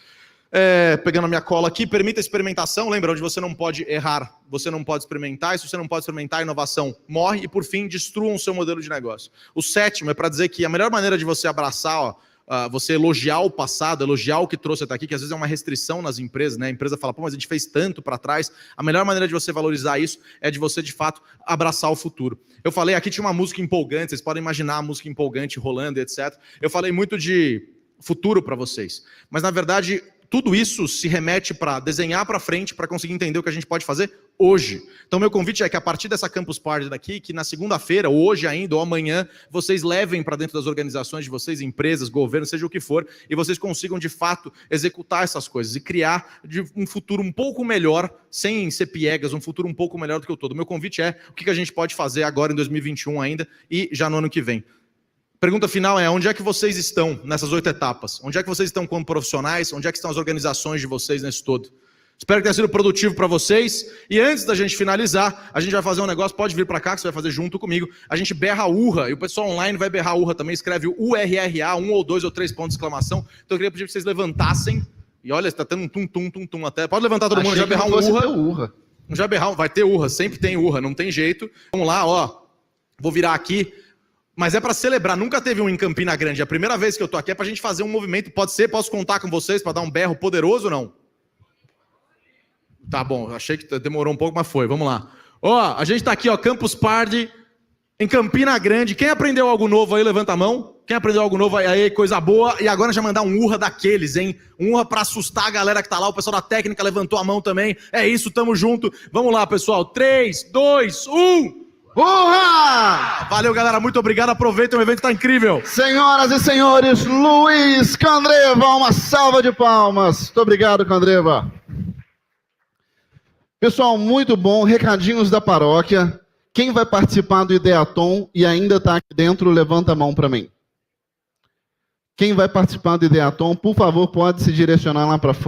Pegando a minha cola aqui, permita a experimentação, lembra, onde você não pode errar, você não pode experimentar, e se você não pode experimentar, a inovação morre, e por fim, destruam o seu modelo de negócio. O 7º é para dizer que a melhor maneira de você abraçar, você elogiar o passado, elogiar o que trouxe até aqui, que às vezes é uma restrição nas empresas, né? A empresa fala, pô, mas a gente fez tanto para trás, a melhor maneira de você valorizar isso é de você, de fato, abraçar o futuro. Eu falei, aqui tinha uma música empolgante, vocês podem imaginar a música empolgante rolando, etc. Eu falei muito de futuro para vocês, mas na verdade... Tudo isso se remete para desenhar para frente, para conseguir entender o que a gente pode fazer hoje. Então, meu convite é que a partir dessa Campus Party daqui, que na segunda-feira, ou hoje ainda, ou amanhã, vocês levem para dentro das organizações de vocês, empresas, governos, seja o que for, e vocês consigam, de fato, executar essas coisas e criar um futuro um pouco melhor, sem ser piegas, um futuro um pouco melhor do que o todo. Meu convite é o que a gente pode fazer agora em 2021 ainda e já no ano que vem. Pergunta final é, onde é que vocês estão nessas 8 etapas? Onde é que vocês estão como profissionais? Onde é que estão as organizações de vocês nesse todo? Espero que tenha sido produtivo para vocês. E antes da gente finalizar, a gente vai fazer um negócio, pode vir para cá, que você vai fazer junto comigo. A gente berra a urra, e o pessoal online vai berrar a urra também, escreve URRA, 1 ou 2 ou 3 pontos de exclamação. Então eu queria pedir que vocês levantassem. E olha, está tendo um tum-tum até. Pode levantar todo mundo, já berrar um urra. Já berrar, vai ter urra, sempre tem urra, não tem jeito. Vamos lá, ó. Vou virar aqui. Mas é para celebrar, nunca teve um em Campina Grande. É a primeira vez que eu tô aqui, é pra gente fazer um movimento. Pode ser, posso contar com vocês para dar um berro poderoso ou não? Tá bom, achei que demorou um pouco, mas foi. Vamos lá. Ó, a gente tá aqui, ó, Campus Party, em Campina Grande. Quem aprendeu algo novo aí, levanta a mão. Quem aprendeu algo novo aí, coisa boa. E agora já mandar um urra daqueles, hein? Um urra pra assustar a galera que tá lá. O pessoal da técnica levantou a mão também. É isso, tamo junto. Vamos lá, pessoal. 3, 2, 1... Urra! Valeu, galera. Muito obrigado. Aproveitem, o evento tá incrível. Senhoras e senhores, Luiz Candreva, uma salva de palmas. Muito obrigado, Candreva. Pessoal, muito bom. Recadinhos da paróquia. Quem vai participar do Ideaton e ainda está aqui dentro, levanta a mão para mim. Quem vai participar do Ideaton, por favor, pode se direcionar lá para fora.